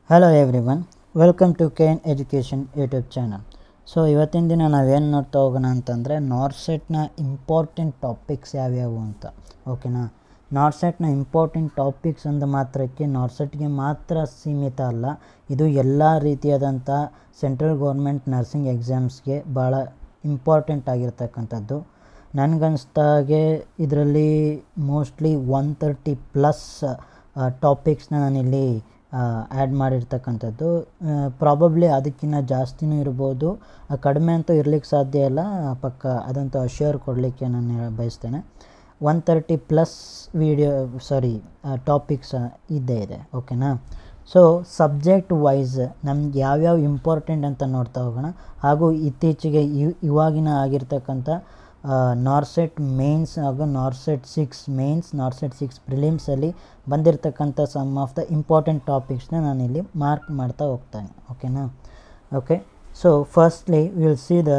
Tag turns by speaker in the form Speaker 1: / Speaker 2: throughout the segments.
Speaker 1: Hello everyone, welcome to KN education YouTube channel. So ಇವತ್ತಿನ ದಿನ ನಾವೇನು ನೋಡ್ತಾ ಹೋಗೋಣ ಅಂತಂದರೆ ನಾರ್ಸೆಟ್ನ ಇಂಪಾರ್ಟೆಂಟ್ ಟಾಪಿಕ್ಸ್ ಯಾವ್ಯಾವು ಅಂತ. ಓಕೆನಾ, ನಾರ್ಸೆಟ್ನ ಇಂಪಾರ್ಟೆಂಟ್ ಟಾಪಿಕ್ಸ್ ಅಂದ ಮಾತ್ರಕ್ಕೆ ನಾರ್ಸೆಟ್ಗೆ ಮಾತ್ರ ಸೀಮಿತ ಅಲ್ಲ, ಇದು ಎಲ್ಲ ರೀತಿಯಾದಂಥ ಸೆಂಟ್ರಲ್ ಗೌರ್ಮೆಂಟ್ ನರ್ಸಿಂಗ್ ಎಕ್ಸಾಮ್ಸ್ಗೆ ಭಾಳ ಇಂಪಾರ್ಟೆಂಟ್ ಆಗಿರ್ತಕ್ಕಂಥದ್ದು. ನನಗನ್ನಿಸ್ದಾಗೆ ಇದರಲ್ಲಿ ಮೋಸ್ಟ್ಲಿ 130+ ಟಾಪಿಕ್ಸ್ನ ನಾನಿಲ್ಲಿ ಆ್ಯಡ್ ಮಾಡಿರ್ತಕ್ಕಂಥದ್ದು. ಪ್ರಾಬಬ್ಲಿ ಅದಕ್ಕಿಂತ ಜಾಸ್ತಿನೂ ಇರ್ಬೋದು, ಕಡಿಮೆ ಅಂತೂ ಇರಲಿಕ್ಕೆ ಸಾಧ್ಯ ಇಲ್ಲ, ಪಕ್ಕ ಅದಂತೂ ಅಶ್ಯೂರ್ ಕೊಡಲಿಕ್ಕೆ ನಾನು ಬಯಸ್ತೇನೆ. 130+ ಟಾಪಿಕ್ಸ್ ಇದ್ದೇ ಇದೆ. ಓಕೆನಾ, ಸೊ ಸಬ್ಜೆಕ್ಟ್ ವೈಸ್ ನಮ್ಗೆ ಯಾವ್ಯಾವ ಇಂಪಾರ್ಟೆಂಟ್ ಅಂತ ನೋಡ್ತಾ ಹೋಗೋಣ. ಹಾಗೂ ಇತ್ತೀಚೆಗೆ ಇವಾಗಿನ ಆಗಿರ್ತಕ್ಕಂಥ ನಾರ್ಸೆಟ್ ಮೇನ್ಸ್ ಹಾಗೂ ನಾರ್ಸೆಟ್ 6 ಮೇನ್ಸ್, ನಾರ್ಸೆಟ್ 6 ಪ್ರಿಲಿಮ್ಸಲ್ಲಿ ಬಂದಿರತಕ್ಕಂಥ ಸಮ್ ಆಫ್ ದ ಇಂಪಾರ್ಟೆಂಟ್ ಟಾಪಿಕ್ಸ್ನ ನಾನಿಲ್ಲಿ ಮಾರ್ಕ್ ಮಾಡ್ತಾ ಹೋಗ್ತಾನೆ. ಓಕೆನಾ, okay. So firstly will see the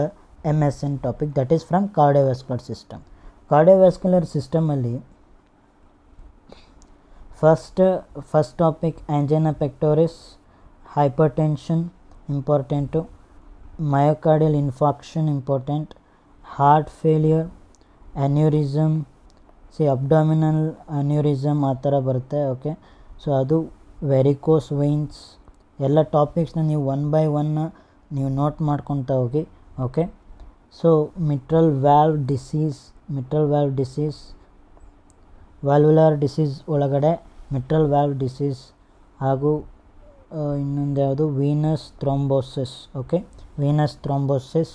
Speaker 1: MSN topic, that is from cardiovascular system. Cardiovascular ಸಿಸ್ಟಮಲ್ಲಿ first topic angina pectoris, hypertension important, myocardial infarction important, heart failure, aneurysm, abdominal aneurysm ಆ ಥರ ಬರುತ್ತೆ. Okay, so ಅದು varicose veins ಎಲ್ಲ ಟಾಪಿಕ್ಸ್ನ ನೀವು 1 by 1 ನೀವು note ಮಾಡ್ಕೊತಾ ಹೋಗಿ. Okay, so mitral valve disease, valvular disease ಒಳಗಡೆ ಮಿಟ್ರಲ್ ವ್ಯಾಲ್ವ್ ಡಿಸೀಸ್, ಹಾಗೂ ಇನ್ನೊಂದು ಯಾವುದು venous thrombosis. Okay, venous thrombosis,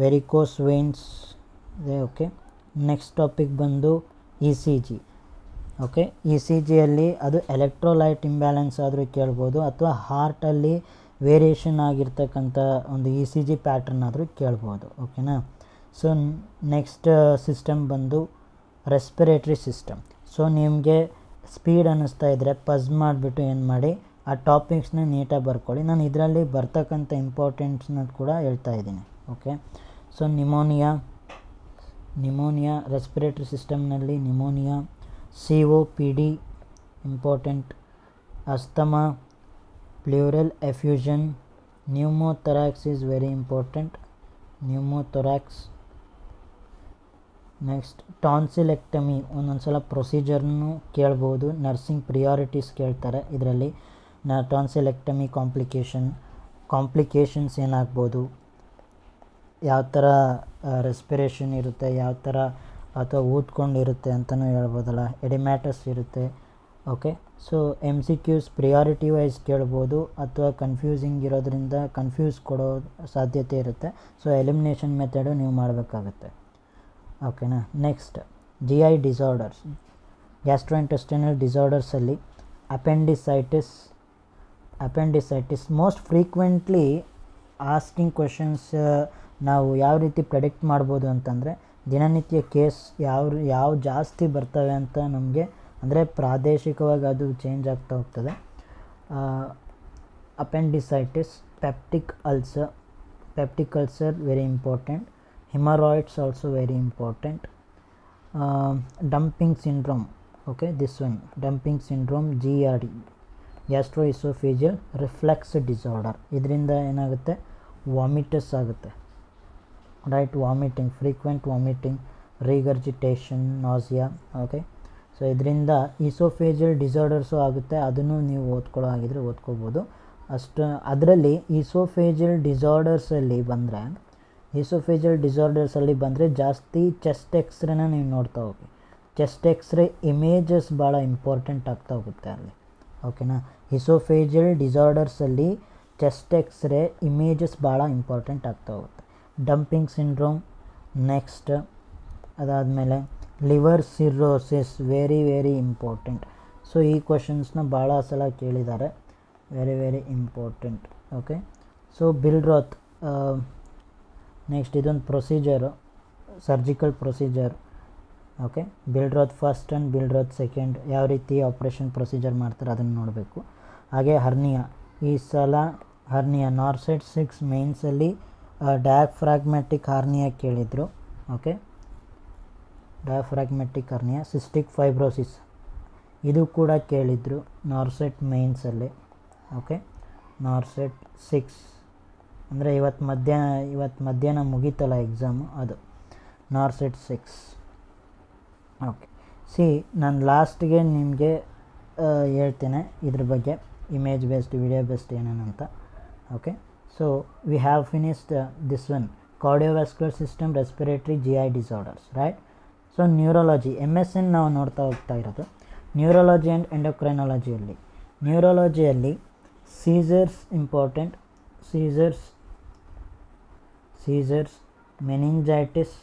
Speaker 1: varicose veins ಇದೆ. ಓಕೆ, ನೆಕ್ಸ್ಟ್ ಟಾಪಿಕ್ ಬಂದು ECG. ಓಕೆ, ECGಯಲ್ಲಿ ಅದು ಎಲೆಕ್ಟ್ರೋಲೈಟ್ ಇಂಬ್ಯಾಲೆನ್ಸ್ ಆದರೂ ಕೇಳ್ಬೋದು, ಅಥವಾ ಹಾರ್ಟಲ್ಲಿ ವೇರಿಯೇಷನ್ ಆಗಿರ್ತಕ್ಕಂಥ ಒಂದು ECG ಪ್ಯಾಟ್ರನ್ ಆದರೂ ಕೇಳ್ಬೋದು. ಓಕೆನಾ, ಸೊ ನೆಕ್ಸ್ಟ್ ಸಿಸ್ಟಮ್ ಬಂದು ರೆಸ್ಪಿರೇಟ್ರಿ ಸಿಸ್ಟಮ್. ಸೊ ನಿಮಗೆ ಸ್ಪೀಡ್ ಅನ್ನಿಸ್ತಾ ಇದ್ದರೆ ಪಸ್ ಮಾಡಿಬಿಟ್ಟು ಏನು ಮಾಡಿ ಆ ಟಾಪಿಕ್ಸ್ನ ನೀಟಾಗಿ ಬರ್ಕೊಳ್ಳಿ. ನಾನು ಇದರಲ್ಲಿ ಬರ್ತಕ್ಕಂಥ ಇಂಪಾರ್ಟೆಂಟ್ಸ್ನ ಕೂಡ ಹೇಳ್ತಾ ಇದ್ದೀನಿ. ಓಕೆ, ಸೊ ನಿಮೋನಿಯಾ ರೆಸ್ಪಿರೇಟ್ರಿ ಸಿಸ್ಟಮ್ನಲ್ಲಿ pneumonia, COPD important, asthma, pleural effusion, pneumothorax is very important, pneumothorax. Next tonsillectomy, ಒಂದೊಂದು ಸಲ ಪ್ರೊಸೀಜರ್ನು ಕೇಳ್ಬೋದು, ನರ್ಸಿಂಗ್ ಪ್ರಿಯಾರಿಟೀಸ್ ಕೇಳ್ತಾರೆ ಇದರಲ್ಲಿ. ಟಾನ್ಸಿಲೆಕ್ಟಮಿ ಕಾಂಪ್ಲಿಕೇಶನ್ಸ್ ಏನಾಗ್ಬೋದು, ಯಾವ ಥರ ರೆಸ್ಪಿರೇಷನ್ ಇರುತ್ತೆ, ಯಾವ ಥರ ಅಥವಾ ಊದ್ಕೊಂಡಿರುತ್ತೆ ಅಂತಲೂ ಹೇಳ್ಬೋದಲ್ಲ, ಎಡಿಮ್ಯಾಟಸ್ ಇರುತ್ತೆ. Okay, so MCQs priority wise ಕೇಳ್ಬೋದು, ಅಥವಾ ಕನ್ಫ್ಯೂಸಿಂಗ್ ಇರೋದ್ರಿಂದ ಕನ್ಫ್ಯೂಸ್ ಕೊಡೋ ಸಾಧ್ಯತೆ ಇರುತ್ತೆ. ಸೊ ಎಲಿಮಿನೇಷನ್ ಮೆಥಡು ನೀವು ಮಾಡಬೇಕಾಗತ್ತೆ. ಓಕೆನಾ, ನೆಕ್ಸ್ಟ್ GI ಡಿಸಾರ್ಡರ್ಸ್, ಗ್ಯಾಸ್ಟ್ರೋಇಂಟೆಸ್ಟೈನಲ್ ಡಿಸಾರ್ಡರ್ಸಲ್ಲಿ appendicitis most frequently asking questions. ನಾವು ಯಾವ ರೀತಿ ಪ್ರೆಡಿಕ್ಟ್ ಮಾಡ್ಬೋದು ಅಂತಂದರೆ, ದಿನನಿತ್ಯ ಕೇಸ್ ಯಾವ ಜಾಸ್ತಿ ಬರ್ತವೆ ಅಂತ ನಮಗೆ, ಅಂದರೆ ಪ್ರಾದೇಶಿಕವಾಗಿ ಅದು ಚೇಂಜ್ ಆಗ್ತಾ ಹೋಗ್ತದೆ. Appendicitis, peptic ulcer very important, haemorrhoids also very important, dumping syndrome. Okay, this one dumping syndrome, GERD, gastrooesophageal reflux disorder. ಇದರಿಂದ ಏನಾಗುತ್ತೆ, ವಾಮಿಟಸ್ ಆಗುತ್ತೆ, right, vomiting, frequent vomiting, regurgitation, nausea. Okay, so ಇದರಿಂದ ಈಸೋಫೇಜಿಯಲ್ ಡಿಸಾರ್ಡರ್ಸು ಆಗುತ್ತೆ, ಅದನ್ನು ನೀವು ಓದ್ಕೊಳ್ಳೋ ಆಗಿದ್ರೆ ಓದ್ಕೋಬೋದು. ಅದರಲ್ಲಿ oesophageal ಡಿಸಾರ್ಡರ್ಸಲ್ಲಿ ಬಂದರೆ ಜಾಸ್ತಿ ಚೆಸ್ಟ್ ಎಕ್ಸ್ರೇನ ನೀವು ನೋಡ್ತಾ ಹೋಗಿ. ಚೆಸ್ಟ್ ಎಕ್ಸ್ರೇ ಇಮೇಜಸ್ ಭಾಳ ಇಂಪಾರ್ಟೆಂಟ್ ಆಗ್ತಾ ಹೋಗುತ್ತೆ ಅಲ್ಲಿ. ಓಕೆನಾ, ಈಸೋಫೇಜಿಯಲ್ ಡಿಸಾರ್ಡರ್ಸಲ್ಲಿ ಚೆಸ್ಟ್ ಎಕ್ಸ್ರೇ ಇಮೇಜಸ್ ಭಾಳ ಇಂಪಾರ್ಟೆಂಟ್ ಆಗ್ತಾ ಹೋಗುತ್ತೆ. Dumping syndrome. ನೆಕ್ಸ್ಟ್ ಅದಾದಮೇಲೆ liver cirrhosis, very very important. So ಈ ಕ್ವೆಶನ್ಸ್ನ ಭಾಳ ಸಲ ಕೇಳಿದ್ದಾರೆ, very very important. Okay, so Billroth. Next ಇದೊಂದು procedure, surgical procedure. Okay, Billroth first and Billroth second, ಯಾವ ರೀತಿ ಆಪ್ರೇಷನ್ ಪ್ರೊಸೀಜರ್ ಮಾಡ್ತಾರೆ ಅದನ್ನು ನೋಡಬೇಕು. ಹಾಗೆ ಹರ್ನಿಯಾ, ಈ ಸಲ ಹರ್ನಿಯಾ ನಾರ್ಸೆಟ್ 6 ಮೇನ್ಸಲ್ಲಿ ಡಯಾಫ್ರಾಗ್ಮ್ಯಾಟಿಕ್ ಹರ್ನಿಯಾ ಕೇಳಿದರು. ಓಕೆ, ಡಯಾಫ್ರಾಗ್ಮ್ಯಾಟಿಕ್ ಹರ್ನಿಯಾ, ಸಿಸ್ಟಿಕ್ ಫೈಬ್ರೋಸಿಸ್ ಇದು ಕೂಡ ಕೇಳಿದರು ನಾರ್ಸೆಟ್ ಮೇನ್ಸಲ್ಲಿ. ಓಕೆ. ನಾರ್ಸೆಟ್ 6 ಅಂದರೆ ಇವತ್ತು ಮಧ್ಯಾಹ್ನ ಮುಗೀತಲ್ಲ ಎಕ್ಸಾಮು, ಅದು ನಾರ್ಸೆಟ್ 6. ಓಕೆ. ನಾನು ಲಾಸ್ಟಿಗೆ ನಿಮಗೆ ಹೇಳ್ತೇನೆ ಇದ್ರ ಬಗ್ಗೆ, ಇಮೇಜ್ ಬೇಸ್ಡ್ ವಿಡಿಯೋ ಬೇಸ್ಡ್ ಏನೇನಂತ. Okay. So we have finished this one, cardiovascular system, respiratory, GI disorders, right. So neurology MSN ನಾವು ನೋಡ್ತಾ ಹೋಗ್ತಾ ಇರೋದು. ನ್ಯೂರಾಲಜಿ ಆ್ಯಂಡ್ ನ್ಯೂರಾಲಜಿಯಲ್ಲಿ ಸೀಸರ್ಸ್ ಇಂಪಾರ್ಟೆಂಟ್, ಸೀಸರ್ಸ್, ಮೆನಿಂಜೈಟಿಸ್.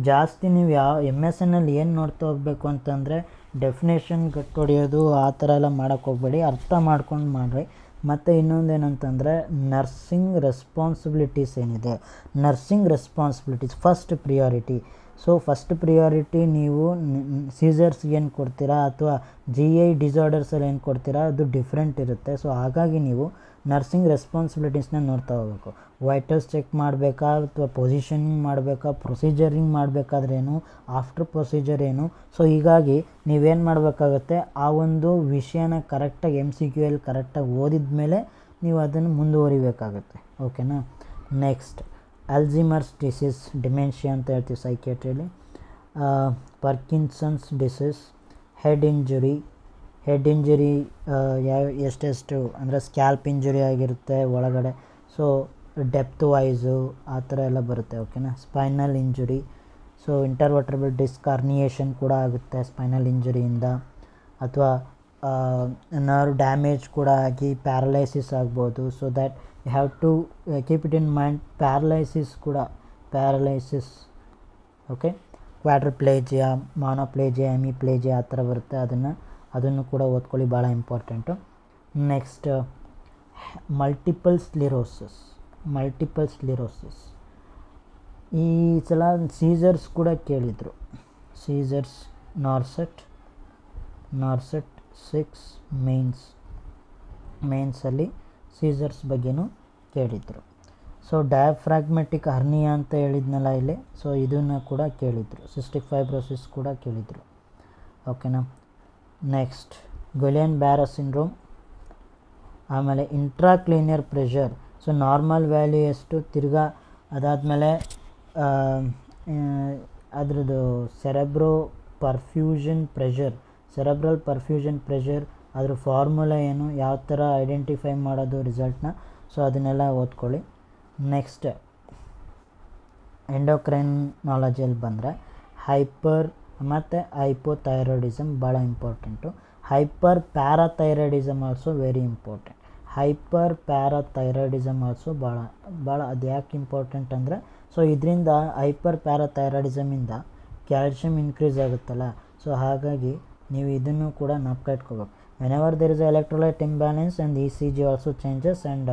Speaker 1: ಜಾಸ್ತಿ ನೀವು MSNಲ್ಲಿ ಏನು ನೋಡ್ತಾ ಹೋಗಬೇಕು ಅಂತಂದರೆ ಡೆಫಿನೇಷನ್ ಹೊಡೆಯೋದು ಆ ಥರ ಎಲ್ಲ ಮಾಡೋಕ್ಕೆ ಹೋಗಬೇಡಿ, ಅರ್ಥ ಮಾಡ್ಕೊಂಡು ಮಾಡಿರಿ. ಮತ್ತು ಇನ್ನೊಂದೇನಂತಂದರೆ ನರ್ಸಿಂಗ್ ರೆಸ್ಪಾನ್ಸಿಬಿಲಿಟೀಸ್ ಏನಿದೆ, nursing responsibilities first priority. So first priority ನೀವು ಸೀಸರ್ಸ್ಗೆ ಏನು ಕೊಡ್ತೀರಾ ಅಥವಾ GI ಡಿಸಾರ್ಡರ್ಸಲ್ಲಿ ಏನು ಕೊಡ್ತೀರಾ ಅದು ಡಿಫ್ರೆಂಟ್ ಇರುತ್ತೆ. ಸೊ ಹಾಗಾಗಿ ನೀವು ನರ್ಸಿಂಗ್ ರೆಸ್ಪಾನ್ಸಿಬಿಲಿಟೀಸ್ನ ನೋಡ್ತಾ ಹೋಗಬೇಕು. ವೈಟಲ್ಸ್ ಚೆಕ್ ಮಾಡಬೇಕಾ ಅಥವಾ ಪೊಸಿಷನಿಂಗ್ ಮಾಡಬೇಕಾ, ಪ್ರೊಸೀಜರಿಂಗ್ ಮಾಡಬೇಕಾದ್ರೇನು, ಆಫ್ಟರ್ ಪ್ರೊಸೀಜರ್ ಏನು. ಸೊ ಹೀಗಾಗಿ ನೀವೇನು ಮಾಡಬೇಕಾಗತ್ತೆ, ಆ ಒಂದು ವಿಷಯನ ಕರೆಕ್ಟಾಗಿ MCQಯಲ್ಲಿ ಕರೆಕ್ಟಾಗಿ ಓದಿದ ಮೇಲೆ ನೀವು ಅದನ್ನು ಮುಂದುವರಿಬೇಕಾಗತ್ತೆ. ಓಕೆನಾ. ನೆಕ್ಸ್ಟ್ ಅಲ್ಝೀಮರ್ಸ್ ಡಿಸೀಸ್, ಡಿಮೆನ್ಷಿಯಾ ಅಂತ ಹೇಳ್ತೀವಿ ಸೈಕಿಯಾಟ್ರಿಯಲ್ಲಿ. ಪಾರ್ಕಿನ್ಸನ್ಸ್ ಡಿಸೀಸ್, ಹೆಡ್ ಇಂಜುರಿ ಎಷ್ಟೆಷ್ಟು ಅಂದರೆ ಸ್ಕ್ಯಾಲ್ಪ್ ಇಂಜುರಿ ಆಗಿರುತ್ತೆ ಒಳಗಡೆ. ಸೊ ಡೆಪ್ತ್ ವೈಸು ಆ ಥರ ಎಲ್ಲ ಬರುತ್ತೆ. ಓಕೆನಾ. Spinal injury, so intervertebral disc herniation ಕೂಡ ಆಗುತ್ತೆ ಸ್ಪೈನಲ್ ಇಂಜುರಿಯಿಂದ, ಅಥವಾ ನರ್ವ್ ಡ್ಯಾಮೇಜ್ ಕೂಡ ಆಗಿ ಪ್ಯಾರಲೈಸಿಸ್ ಆಗ್ಬೋದು. So that you have to keep it in mind. Paralysis okay. Quadriplegia, monoplegia, hemiplegia ಆ ಥರ ಬರುತ್ತೆ, ಅದನ್ನು ಕೂಡ ಓದ್ಕೊಳ್ಳಿ, ಭಾಳ ಇಂಪಾರ್ಟೆಂಟು. Next multiple sclerosis. ಈ ಸಲ ಸೀಸರ್ಸ್ ಕೂಡ ಕೇಳಿದರು. ಸೀಸರ್ಸ್ ನಾರ್ಸೆಟ್ 6 ಮೇನ್ಸಲ್ಲಿ ಸೀಸರ್ಸ್ ಬಗ್ಗೆನೂ ಕೇಳಿದರು. ಸೊ ಡಯಾಫ್ರಾಗ್ಮೆಟಿಕ್ ಹರ್ನಿಯಾ ಅಂತ ಹೇಳಿದ್ನಲ್ಲ ಇಲ್ಲಿ, ಸೊ ಇದನ್ನು ಕೂಡ ಕೇಳಿದರು. ಸಿಸ್ಟಿಕ್ ಫೈಬ್ರೋಸಿಸ್ ಕೂಡ ಕೇಳಿದರು. ಓಕೆನಾ. ನೆಕ್ಸ್ಟ್ ಗುಲಿಯನ್ ಬ್ಯಾರೆ ಸಿಂಡ್ರೋಮ್, ಆಮೇಲೆ ಇಂಟ್ರಾಕ್ಲೀನಿಯರ್ ಪ್ರೆಷರ್. ಸೊ ನಾರ್ಮಲ್ ವ್ಯಾಲ್ಯೂ ಎಷ್ಟು, ತಿರ್ಗಾ ಅದಾದಮೇಲೆ ಅದರದ್ದು ಸೆರೆಬ್ರಲ್ ಪರ್ಫ್ಯೂಷನ್ ಪ್ರೆಷರ್, ಅದ್ರ ಫಾರ್ಮುಲಾ ಏನು, ಯಾವ ಥರ ಐಡೆಂಟಿಫೈ ಮಾಡೋದು ರಿಸಲ್ಟ್ನ. ಸೊ ಅದನ್ನೆಲ್ಲ ಓದ್ಕೊಳ್ಳಿ. ನೆಕ್ಸ್ಟ್ ಎಂಡೋಕ್ರೈನಾಲಜಿಯಲ್ಲಿ ಬಂದರೆ ಹೈಪರ್ ಮತ್ತು ಹೈಪೋಥೈರಾಯ್ಡಿಸಮ್ ಭಾಳ important. Hyper parathyroidism also very important. Hyper parathyroidism also ಭಾಳ ಅದು ಯಾಕೆ ಇಂಪಾರ್ಟೆಂಟ್ ಅಂದರೆ, ಸೊ ಇದರಿಂದ ಹೈಪರ್ ಪ್ಯಾರಾಥೈರಾಯ್ಡಿಸಮಿಂದ ಕ್ಯಾಲ್ಶಿಯಮ್ ಇನ್ಕ್ರೀಸ್ ಆಗುತ್ತಲ್ಲ. ಸೊ ಹಾಗಾಗಿ ನೀವು ಇದನ್ನು ಕೂಡ ಜ್ಞಾಪಕ ಇಟ್ಕೋಬೇಕು. Whenever there is electrolyte imbalance and ECG also changes and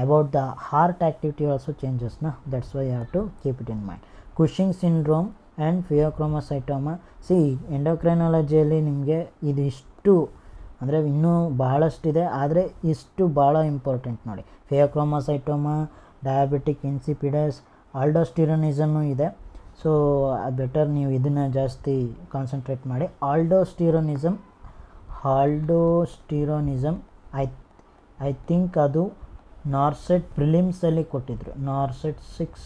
Speaker 1: about the heart activity also changes, that's why you have to keep it in mind. Cushing syndrome and pheochromocytoma. ಎಂಡೋಕ್ರೈನಾಲಜಿಯಲ್ಲಿ ನಿಮಗೆ ಇದಿಷ್ಟು ಅಂದರೆ ಇನ್ನೂ ಬಹಳಷ್ಟಿದೆ, ಆದರೆ ಇಷ್ಟು ಭಾಳ ಇಂಪಾರ್ಟೆಂಟ್ ನೋಡಿ. ಫಿಯೋಕ್ರೋಮೋಸೈಟೋಮಾ, ಡಯಾಬಿಟಿಕ್ ಇನ್ಸಿಪಿಡಸ್, ಆಲ್ಡೋಸ್ಟಿರೋನಿಸಮು ಇದೆ. So better ನೀವು ಇದನ್ನು ಜಾಸ್ತಿ ಕಾನ್ಸಂಟ್ರೇಟ್ ಮಾಡಿ. ಆಲ್ಡೋಸ್ಟಿರೋನಿಸಮ್ ಐ ಥಿಂಕ್ ಅದು ನಾರ್ಸೆಟ್ ಪ್ರಿಲಿಮ್ಸಲ್ಲಿ ಕೊಟ್ಟಿದ್ರು, ನಾರ್ಸೆಟ್ 6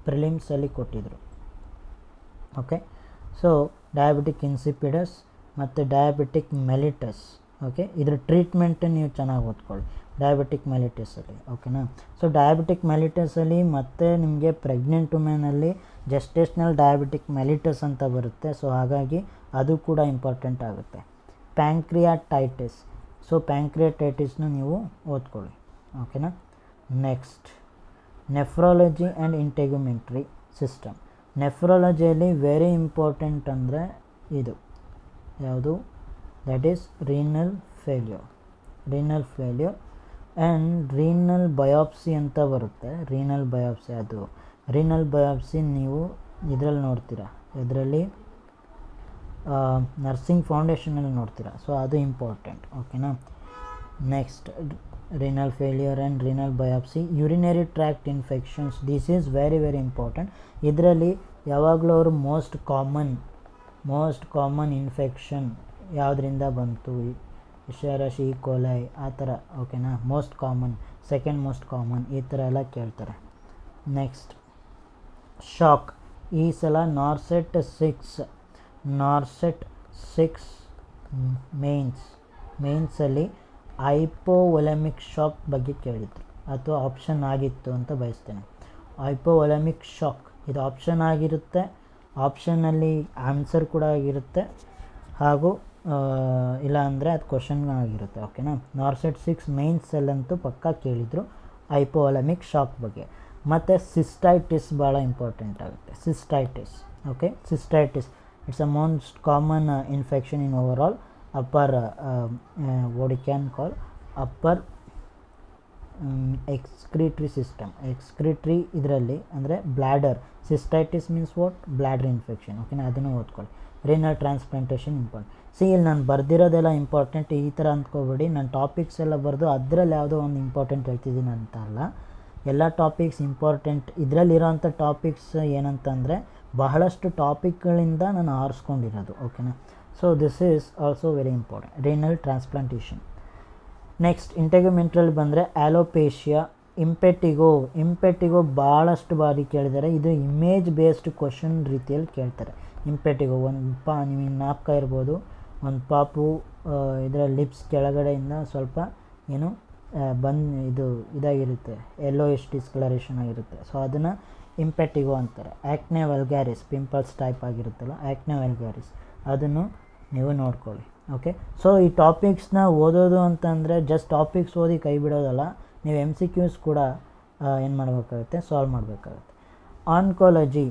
Speaker 1: ಪ್ರಿಲಿಮ್ಸಲ್ಲಿ ಕೊಟ್ಟಿದ್ರು. ಓಕೆ. ಸೊ ಡಯಾಬಿಟಿಕ್ ಇನ್ಸಿಪಿಡಸ್ ಮತ್ತು ಡಯಾಬಿಟಿಕ್ ಮೆಲಿಟಸ್. ಓಕೆ. ಇದ್ರ ಟ್ರೀಟ್ಮೆಂಟ್ ನೀವು ಚೆನ್ನಾಗಿ ಓದ್ಕೊಳ್ಳಿ ಡಯಾಬಿಟಿಕ್ ಮೆಲಿಟಸಲ್ಲಿ. ಓಕೆನಾ. ಸೊ ಡಯಾಬಿಟಿಕ್ ಮೆಲಿಟಸಲ್ಲಿ ಮತ್ತು ನಿಮಗೆ ಪ್ರೆಗ್ನೆಂಟ್ ವುಮೆನಲ್ಲಿ ಜೆಸ್ಟೇಷನಲ್ ಡಯಾಬಿಟಿಕ್ ಮೆಲಿಟಸ್ ಅಂತ ಬರುತ್ತೆ. ಸೊ ಹಾಗಾಗಿ ಅದು ಕೂಡ ಇಂಪಾರ್ಟೆಂಟ್ ಆಗುತ್ತೆ. ಪ್ಯಾಂಕ್ರಿಯಾಟೈಟಿಸ್. ಸೊ ಪ್ಯಾಂಕ್ರಿಯಾಟೈಟಿಸ್ನ ನೀವು ಓದ್ಕೊಳ್ಳಿ. ಓಕೆನಾ. Next nephrology and integumentary system. ನೆಫ್ರಾಲಜಿಯಲ್ಲಿ ವೆರಿ ಇಂಪಾರ್ಟೆಂಟ್ ಅಂದರೆ ಇದು ಯಾವುದು, that is renal failure and renal biopsy ಅಂತ ಬರುತ್ತೆ. ರೀನಲ್ ಬಯಾಪ್ಸಿ ನೀವು ಇದರಲ್ಲಿ ನೋಡ್ತೀರಾ, ಇದರಲ್ಲಿ ನರ್ಸಿಂಗ್ ಫೌಂಡೇಶನಲ್ಲಿ ನೋಡ್ತೀರಾ. ಸೊ ಅದು ಇಂಪಾರ್ಟೆಂಟ್. ಓಕೆನಾ. Next renal failure and renal biopsy. urinary tract infections, this is very important. ಇದರಲ್ಲಿ ಯಾವಾಗಲೂ ಅವರು ಮೋಸ್ಟ್ ಕಾಮನ್ ಇನ್ಫೆಕ್ಷನ್ ಯಾವುದರಿಂದ ಬಂತು, ಶರಶಿ ಕೋಲೈ ಆ ಥರ ಓಕೆನಾ. Most common, second most common ಈ ಥರ ಎಲ್ಲ ಕೇಳ್ತಾರೆ. Next shock. ಈ ಸಲ ನಾರ್ಸೆಟ್ 6 ಮೇನ್ಸಲ್ಲಿ ಹೈಪೋವೊಲೆಮಿಕ್ ಶಾಕ್ ಬಗ್ಗೆ ಕೇಳಿದ್ರು ಅಥವಾ ಆಪ್ಷನ್ ಆಗಿತ್ತು ಅಂತ ಬಯಸ್ತೇನೆ. ಹೈಪೋವೊಲೆಮಿಕ್ ಶಾಕ್ ಇದು ಆಪ್ಷನ್ ಆಗಿರುತ್ತೆ, ಆಪ್ಷನಲ್ಲಿ ಆನ್ಸರ್ ಕೂಡ ಆಗಿರುತ್ತೆ, ಹಾಗೂ ಇಲ್ಲ ಅಂದರೆ ಅದು ಕ್ವಶನ್ ಆಗಿರುತ್ತೆ ಓಕೆನಾ. ನಾರ್ಸೆಟ್ 6 ಮೇನ್ಸಲ್ಲಂತೂ ಪಕ್ಕಾ ಕೇಳಿದರು ಹೈಪೋವೊಲೆಮಿಕ್ ಶಾಕ್ ಬಗ್ಗೆ. ಮತ್ತು ಸಿಸ್ಟೈಟಿಸ್ ಭಾಳ ಇಂಪಾರ್ಟೆಂಟ್ ಆಗುತ್ತೆ. Cystitis okay. Cystitis it's a most common infection in overall upper what you can call upper excretory system. Excretory ಇದರಲ್ಲಿ ಅಂದರೆ bladder. Cystitis means what? Bladder infection ಓಕೆನಾ. ಅದನ್ನು ಓದ್ಕೊಳ್ಳಿ. Renal transplantation important. ಇಲ್ಲಿ ನಾನು ಬರ್ದಿರೋದೆಲ್ಲ important ಈ ಥರ ಅಂದ್ಕೋಬೇಡಿ. ನಾನು ಟಾಪಿಕ್ಸ್ ಎಲ್ಲ ಬರೆದು ಅದರಲ್ಲಿ ಯಾವುದೋ ಒಂದು ಇಂಪಾರ್ಟೆಂಟ್ ಹೇಳ್ತಿದ್ದೀನಿ ಅಂತ ಅಲ್ಲ. ಎಲ್ಲ ಟಾಪಿಕ್ಸ್ ಇಂಪಾರ್ಟೆಂಟ್. ಇದರಲ್ಲಿರೋಂಥ ಟಾಪಿಕ್ಸ್ ಏನಂತಂದರೆ ಬಹಳಷ್ಟು ಟಾಪಿಕ್ಗಳಿಂದ ನಾನು ಆರಿಸ್ಕೊಂಡಿರೋದು ಓಕೆನಾ. So this is also very important. Renal transplantation. Next ಇಂಟೆಗ್ಯುಮೆಂಟ್ರಲ್ಲಿ ಬಂದರೆ ಆಲೋಪೇಶಿಯಾ, ಇಂಪೆಟಿಗೋ ಭಾಳಷ್ಟು ಬಾರಿ ಕೇಳಿದ್ದಾರೆ. ಇದು ಇಮೇಜ್ ಬೇಸ್ಡ್ ಕ್ವಶನ್ ರೀತಿಯಲ್ಲಿ ಕೇಳ್ತಾರೆ. ಇಂಪೆಟಿಗೋ ಒಂದು ನಿಮಗೆ ಜ್ಞಾಪಕ ಇರ್ಬೋದು, ಒಂದು ಪಾಪು ಇದರ ಲಿಪ್ಸ್ ಕೆಳಗಡೆಯಿಂದ ಸ್ವಲ್ಪ ಏನು ಇದಾಗಿರುತ್ತೆ, ಯೆಲ್ಲೋಯಿಶ್ ಡಿಸ್ಕಲರೇಷನ್ ಆಗಿರುತ್ತೆ. ಸೊ ಅದನ್ನು ಇಂಪೆಟಿಗೋ ಅಂತಾರೆ. ಆ್ಯಕ್ನೆ ವಲ್ಗ್ಯಾರಿಸ್, ಪಿಂಪಲ್ಸ್ ಟೈಪ್ ಆಗಿರುತ್ತಲ್ಲ ಆ್ಯಕ್ನೆ ವಲ್ಗ್ಯಾರಿಸ್, ಅದನ್ನು ನೀವು ನೋಡ್ಕೊಳ್ಳಿ ಓಕೆ. ಸೊ ಈ ಟಾಪಿಕ್ಸ್ನ ಓದೋದು ಅಂತಂದರೆ ಜಸ್ಟ್ ಟಾಪಿಕ್ಸ್ ಓದಿ ಕೈ ಬಿಡೋದಲ್ಲ, ನೀವು MCQs ಕೂಡ ಏನು ಮಾಡಬೇಕಾಗುತ್ತೆ, ಸಾಲ್ವ್ ಮಾಡಬೇಕಾಗುತ್ತೆ. ಆನ್ಕಾಲಜಿ.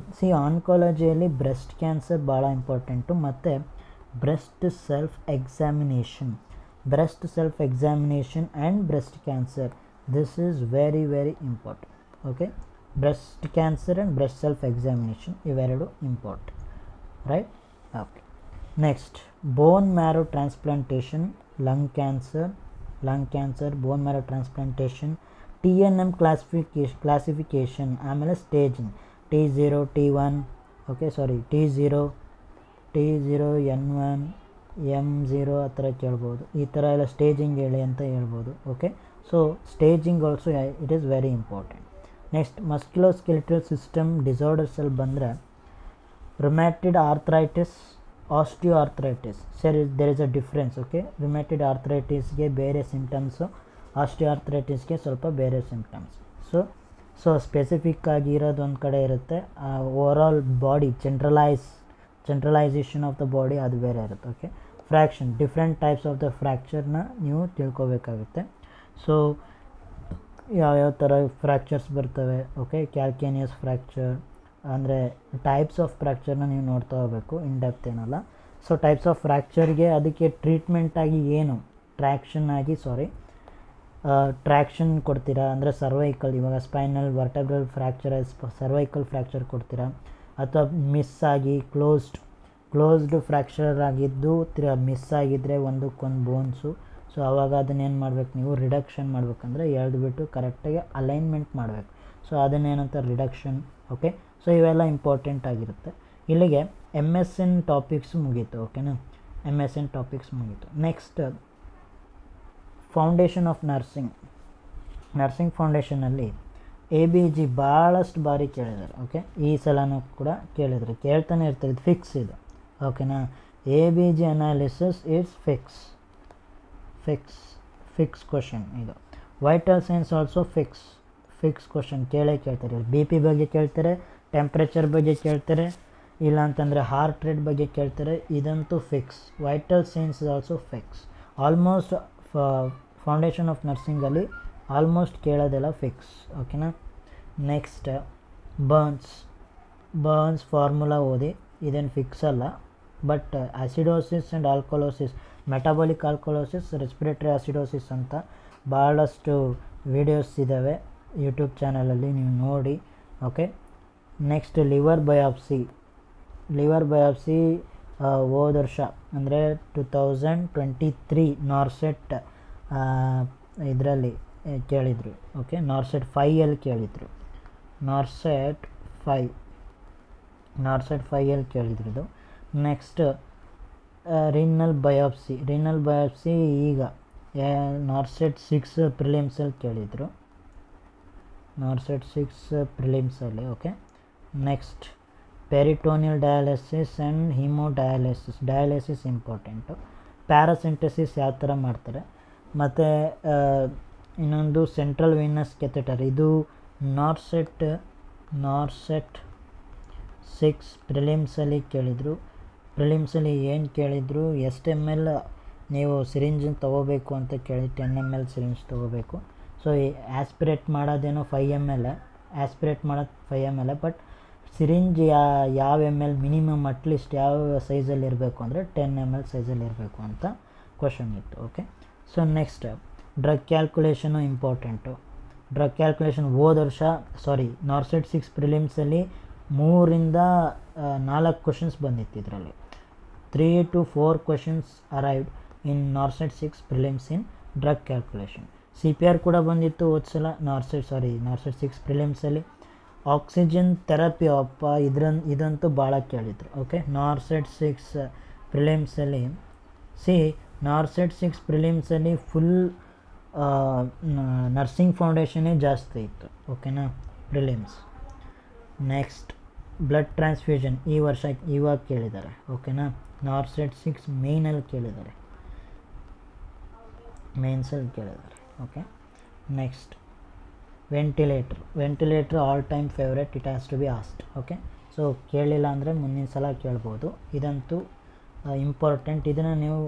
Speaker 1: ಆನ್ಕಾಲಜಿಯಲ್ಲಿ ಬ್ರೆಸ್ಟ್ ಕ್ಯಾನ್ಸರ್ ಭಾಳ ಇಂಪಾರ್ಟೆಂಟು. ಮತ್ತು breast self examination and breast cancer, this is very very important okay. Breast cancer and breast self examination ಇವೆರಡು important right okay. Next bone marrow transplantation, lung cancer, bone marrow transplantation, TNM classification, ಆಮೇಲೆ staging T0 T1 okay T0 N1 M0 ಆ ಥರ ಕೇಳ್ಬೋದು. ಈ ಥರ ಎಲ್ಲ staging ಹೇಳಿ ಅಂತ ಹೇಳ್ಬೋದು okay. So staging also it is very important. Next musculoskeletal system ಡಿಸಾರ್ಡರ್ಸಲ್ಲಿ ಬಂದರೆ rheumatoid arthritis, osteoarthritis. There is a difference okay. Rheumatoid ಆರ್ಥ್ರೈಟಿಸ್ಗೆ ಬೇರೆ ಸಿಂಪ್ಟಮ್ಸು, ಆಸ್ಟಿಯೋಆರ್ಥ್ರೈಟಿಸ್ಗೆ ಸ್ವಲ್ಪ ಬೇರೆ ಸಿಂಪ್ಟಮ್ಸ್. ಸೊ ಸ್ಪೆಸಿಫಿಕ್ ಆಗಿ ಇರೋದು ಒಂದು ಕಡೆ ಇರುತ್ತೆ, overall body generalisation of the body ಅದು ಬೇರೆ ಇರುತ್ತೆ okay. Fraction, different types of the ಫ್ರ್ಯಾಕ್ಚರ್ನ ನೀವು ತಿಳ್ಕೊಬೇಕಾಗುತ್ತೆ. ಸೊ ಯಾವ್ಯಾವ ಥರ ಫ್ರ್ಯಾಕ್ಚರ್ಸ್ ಬರ್ತವೆ ಓಕೆ. ಕ್ಯಾಲ್ಕೇನಿಯಸ್ ಫ್ರ್ಯಾಕ್ಚರ್ ಅಂದರೆ ಟೈಪ್ಸ್ ಆಫ್ ಫ್ರ್ಯಾಕ್ಚರ್ನ ನೀವು ನೋಡ್ತಾ ಹೋಗಬೇಕು, ಇನ್ ಡೆಪ್ತ್ ಏನಲ್ಲ. ಸೊ ಟೈಪ್ಸ್ ಆಫ್ ಫ್ರ್ಯಾಕ್ಚರ್ಗೆ ಅದಕ್ಕೆ ಟ್ರೀಟ್ಮೆಂಟಾಗಿ ಏನು ಟ್ರ್ಯಾಕ್ಷನ್ ಕೊಡ್ತೀರಾ ಅಂದರೆ ಸರ್ವೈಕಲ್, ಇವಾಗ spinal vertebral fracture cervical fracture ಕೊಡ್ತೀರಾ, ಅಥವಾ ಮಿಸ್ ಆಗಿ ಕ್ಲೋಸ್ಡ್ ಫ್ರ್ಯಾಕ್ಚರ್ ಆಗಿದ್ದು ಮಿಸ್ ಆಗಿದ್ದರೆ ಒಂದಕ್ಕೊಂದು ಬೋನ್ಸು. ಸೊ ಆವಾಗ ಅದನ್ನೇನು ಮಾಡಬೇಕು, ನೀವು ರಿಡಕ್ಷನ್ ಮಾಡಬೇಕಂದ್ರೆ ಎಳೆದ್ಬಿಟ್ಟು ಕರೆಕ್ಟಾಗಿ ಅಲೈನ್ಮೆಂಟ್ ಮಾಡಬೇಕು. ಸೊ ಅದನ್ನೇನಂತ ರಿಡಕ್ಷನ್ ಓಕೆ. ಸೊ ಇವೆಲ್ಲ ಇಂಪಾರ್ಟೆಂಟ್ ಆಗಿರುತ್ತೆ. ಇಲ್ಲಿಗೆ MSN ಟಾಪಿಕ್ಸ್ ಮುಗೀತು ಓಕೆನಾ. MSN ಟಾಪಿಕ್ಸ್ ಮುಗೀತು. ನೆಕ್ಸ್ಟ್ ಫೌಂಡೇಶನ್ ಆಫ್ ನರ್ಸಿಂಗ್ ಫೌಂಡೇಶನಲ್ಲಿ ABG ಭಾಳಷ್ಟು ಬಾರಿ ಕೇಳಿದ್ದಾರೆ ಓಕೆ. ಈ ಸಲನೂ ಕೂಡ ಕೇಳ್ತಾನೆ ಇರ್ತಾರೆ, ಇದು ಫಿಕ್ಸ್ ಇದು ಓಕೆನಾ. ABG analysis is fix question ಇದು. Vital signs also fix question ಕೇಳ್ತಾರೆ. BP ಬಗ್ಗೆ ಕೇಳ್ತಾರೆ, ಟೆಂಪ್ರೇಚರ್ ಬಗ್ಗೆ ಕೇಳ್ತಾರೆ, ಇಲ್ಲಾಂತಂದರೆ ಹಾರ್ಟ್ ರೇಟ್ ಬಗ್ಗೆ ಕೇಳ್ತಾರೆ. ಇದಂತೂ fix. Vital signs is also fix. Almost foundation of ನರ್ಸಿಂಗಲ್ಲಿ ಆಲ್ಮೋಸ್ಟ್ ಕೇಳೋದೆಲ್ಲ ಫಿಕ್ಸ್ ಓಕೆನಾ. ನೆಕ್ಸ್ಟ್ ಬರ್ನ್ಸ್ ಫಾರ್ಮುಲಾ ಓದಿ, ಇದೇನು ಫಿಕ್ಸ್ ಅಲ್ಲ. But acidosis and alkalosis, metabolic alkalosis, respiratory acidosis ಅಂತ ಭಾಳಷ್ಟು ವೀಡಿಯೋಸ್ ಇದ್ದಾವೆ ಯೂಟ್ಯೂಬ್ ಚಾನಲಲ್ಲಿ, ನೀವು ನೋಡಿ ಓಕೆ. ನೆಕ್ಸ್ಟ್ ಲಿವರ್ ಬಯಾಪ್ಸಿ ಹೋದ ವರ್ಷ ಅಂದರೆ 2023 ನಾರ್ಸೆಟ್ ಇದರಲ್ಲಿ ಕೇಳಿದರು ಓಕೆ. ನಾರ್ಸೆಟ್ 5 ಕೇಳಿದರು. ನಾರ್ಸೆಟ್ 5 ಕೇಳಿದ್ರು ಇದು. ನೆಕ್ಸ್ಟ್ ರೀನಲ್ ಬಯಾಪ್ಸಿ ಈಗ ನಾರ್ಸೆಟ್ 6 ಪ್ರಿಲಿಮ್ಸಲ್ಲಿ ಕೇಳಿದರು, ನಾರ್ಸೆಟ್ 6 ಪ್ರಿಲಿಮ್ಸಲ್ಲಿ. Okay, next peritoneal dialysis and dialysis important. Paracentesis ಯಾವ ಥರ ಮಾಡ್ತಾರೆ, ಮತ್ತು ಇನ್ನೊಂದು ಸೆಂಟ್ರಲ್ ವೀನಸ್ ಕೆಥೆಟರ್. ಇದು ನಾರ್ಸೆಟ್ 6 ಪ್ರಿಲಿಮ್ಸಲ್ಲಿ ಕೇಳಿದರು. ಪ್ರಿಲಿಮ್ಸಲ್ಲಿ ಏನು ಕೇಳಿದರು, ಎಷ್ಟು ml ನೀವು ಸಿರಿಂಜನ್ನು ತೊಗೋಬೇಕು ಅಂತ ಕೇಳಿ 10 ml ಸಿರಿಂಜ್ ತೊಗೋಬೇಕು. ಸೊ ಆಸ್ಪಿರೇಟ್ ಮಾಡೋದೇನೋ 5 ml, ಆಸ್ಪಿರೇಟ್ ಮಾಡೋದು 5 ml, ಬಟ್ ಸಿರಿಂಜ್ ಯಾವ ml ಮಿನಿಮಮ್ ಅಟ್ಲೀಸ್ಟ್ ಯಾವ ಸೈಜಲ್ಲಿ ಇರಬೇಕು ಅಂದರೆ 10 ml ಸೈಜಲ್ಲಿ ಇರಬೇಕು ಅಂತ ಕ್ವಶನ್ ಇತ್ತು. Okay, so next drug calculation important. Drug calculation NORCET 6 ಪ್ರಿಲಿಮ್ಸಲ್ಲಿ 3 to 4 ಕ್ವಶನ್ಸ್ ಬಂದಿತ್ತು. ಇದರಲ್ಲಿ 3 to 4 questions arrived in NORCET 6 prelims in drug calculation. CPR ಕೂಡ ಬಂದಿತ್ತು ಹೋದ್ಸಲ ನಾರ್ಸೆಟ್ 6 ಪ್ರಿಲಿಮ್ಸಲ್ಲಿ. ಆಕ್ಸಿಜನ್ ಥೆರಪಿ ಇದಂತೂ ಭಾಳ ಕೇಳಿದರು. ಓಕೆ, ನಾರ್ಸೆಟ್ 6 ಪ್ರಿಲಿಮ್ಸಲ್ಲಿ ನಾರ್ಸೆಟ್ 6 ಪ್ರಿಲಿಮ್ಸಲ್ಲಿ ಫುಲ್ ನರ್ಸಿಂಗ್ ಫೌಂಡೇಶನ್ನೇ ಜಾಸ್ತಿ ಇತ್ತು. ಓಕೆನಾ, ಪ್ರಿಲಿಮ್ಸ್. ನೆಕ್ಸ್ಟ್ ಬ್ಲಡ್ ಟ್ರಾನ್ಸ್ಫ್ಯೂಷನ್ ಇವಾಗ ಕೇಳಿದ್ದಾರೆ. ಓಕೆನಾ, ನಾರ್ಸೆಟ್ 6 ಮೇಯ್ನಲ್ಲಿ ಕೇಳಿದ್ದಾರೆ, ಮೇನ್ಸಲ್ಲಿ ಕೇಳಿದ್ದಾರೆ. Okay, next ventilator all time favourite, it has to be asked. Okay, so ಕೇಳಿಲ್ಲ ಅಂದರೆ ಮುಂದಿನ ಸಲ ಕೇಳ್ಬೋದು. ಇದಂತೂ ಇಂಪಾರ್ಟೆಂಟ್. ಇದನ್ನು ನೀವು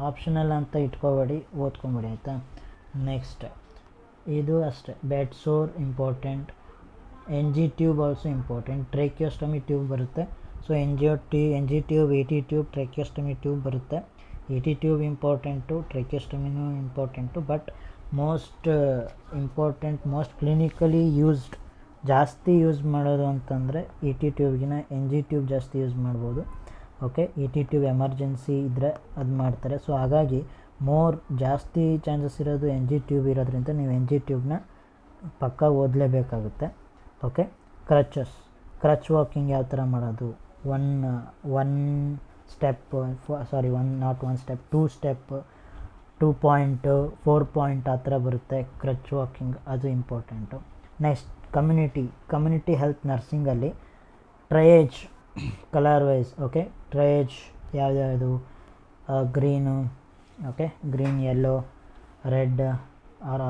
Speaker 1: ಆಪ್ಷನಲ್ ಅಂತ ಇಟ್ಕೋಬೇಡಿ, ಓದ್ಕೊಂಬಿಡಿ ಆಯಿತಾ. ನೆಕ್ಸ್ಟ್ ಇದು ಅಷ್ಟೇ, bed sore important. NG tube also important. Tracheostomy tube ಬರುತ್ತೆ. So NG tube, ET tube, tracheostomy tube ಬರುತ್ತೆ. ET ಟ್ಯೂಬ್ ಇಂಪಾರ್ಟೆಂಟು, ಟ್ರೇಕಿಯೋಸ್ಟಮಿನೂ important, but most clinically used, ಜಾಸ್ತಿ ಯೂಸ್ ಮಾಡೋದು ಅಂತಂದರೆ ET ಟ್ಯೂಬ್ಗಿನ NG ಟ್ಯೂಬ್ ಜಾಸ್ತಿ ಯೂಸ್ ಮಾಡ್ಬೋದು. ಓಕೆ, ET ಟ್ಯೂಬ್ ಎಮರ್ಜೆನ್ಸಿ ಇದ್ದರೆ ಅದು ಮಾಡ್ತಾರೆ. ಸೊ ಹಾಗಾಗಿ ಜಾಸ್ತಿ ಚಾನ್ಸಸ್ ಇರೋದು NG ಟ್ಯೂಬ್ ಇರೋದ್ರಿಂದ ನೀವು NG ಟ್ಯೂಬ್ನ ಪಕ್ಕ ಓದಲೇಬೇಕಾಗುತ್ತೆ. ಓಕೆ, ಕ್ರಚ್ ವಾಕಿಂಗ್ ಯಾವ ಥರ ಮಾಡೋದು, 1 ಸ್ಟೆಪ್, 2 ಸ್ಟೆಪ್, 2 ಪಾಯಿಂಟ್, 4 ಪಾಯಿಂಟ್ ಆ ಥರ ಬರುತ್ತೆ ಕ್ರಚ್ ವಾಕಿಂಗ್, ಅದು ಇಂಪಾರ್ಟೆಂಟು. ನೆಕ್ಸ್ಟ್ ಕಮ್ಯುನಿಟಿ ಹೆಲ್ತ್ ನರ್ಸಿಂಗಲ್ಲಿ triage colour wise. Okay, triage ಯಾವ್ದು, green, okay, green, yellow, red or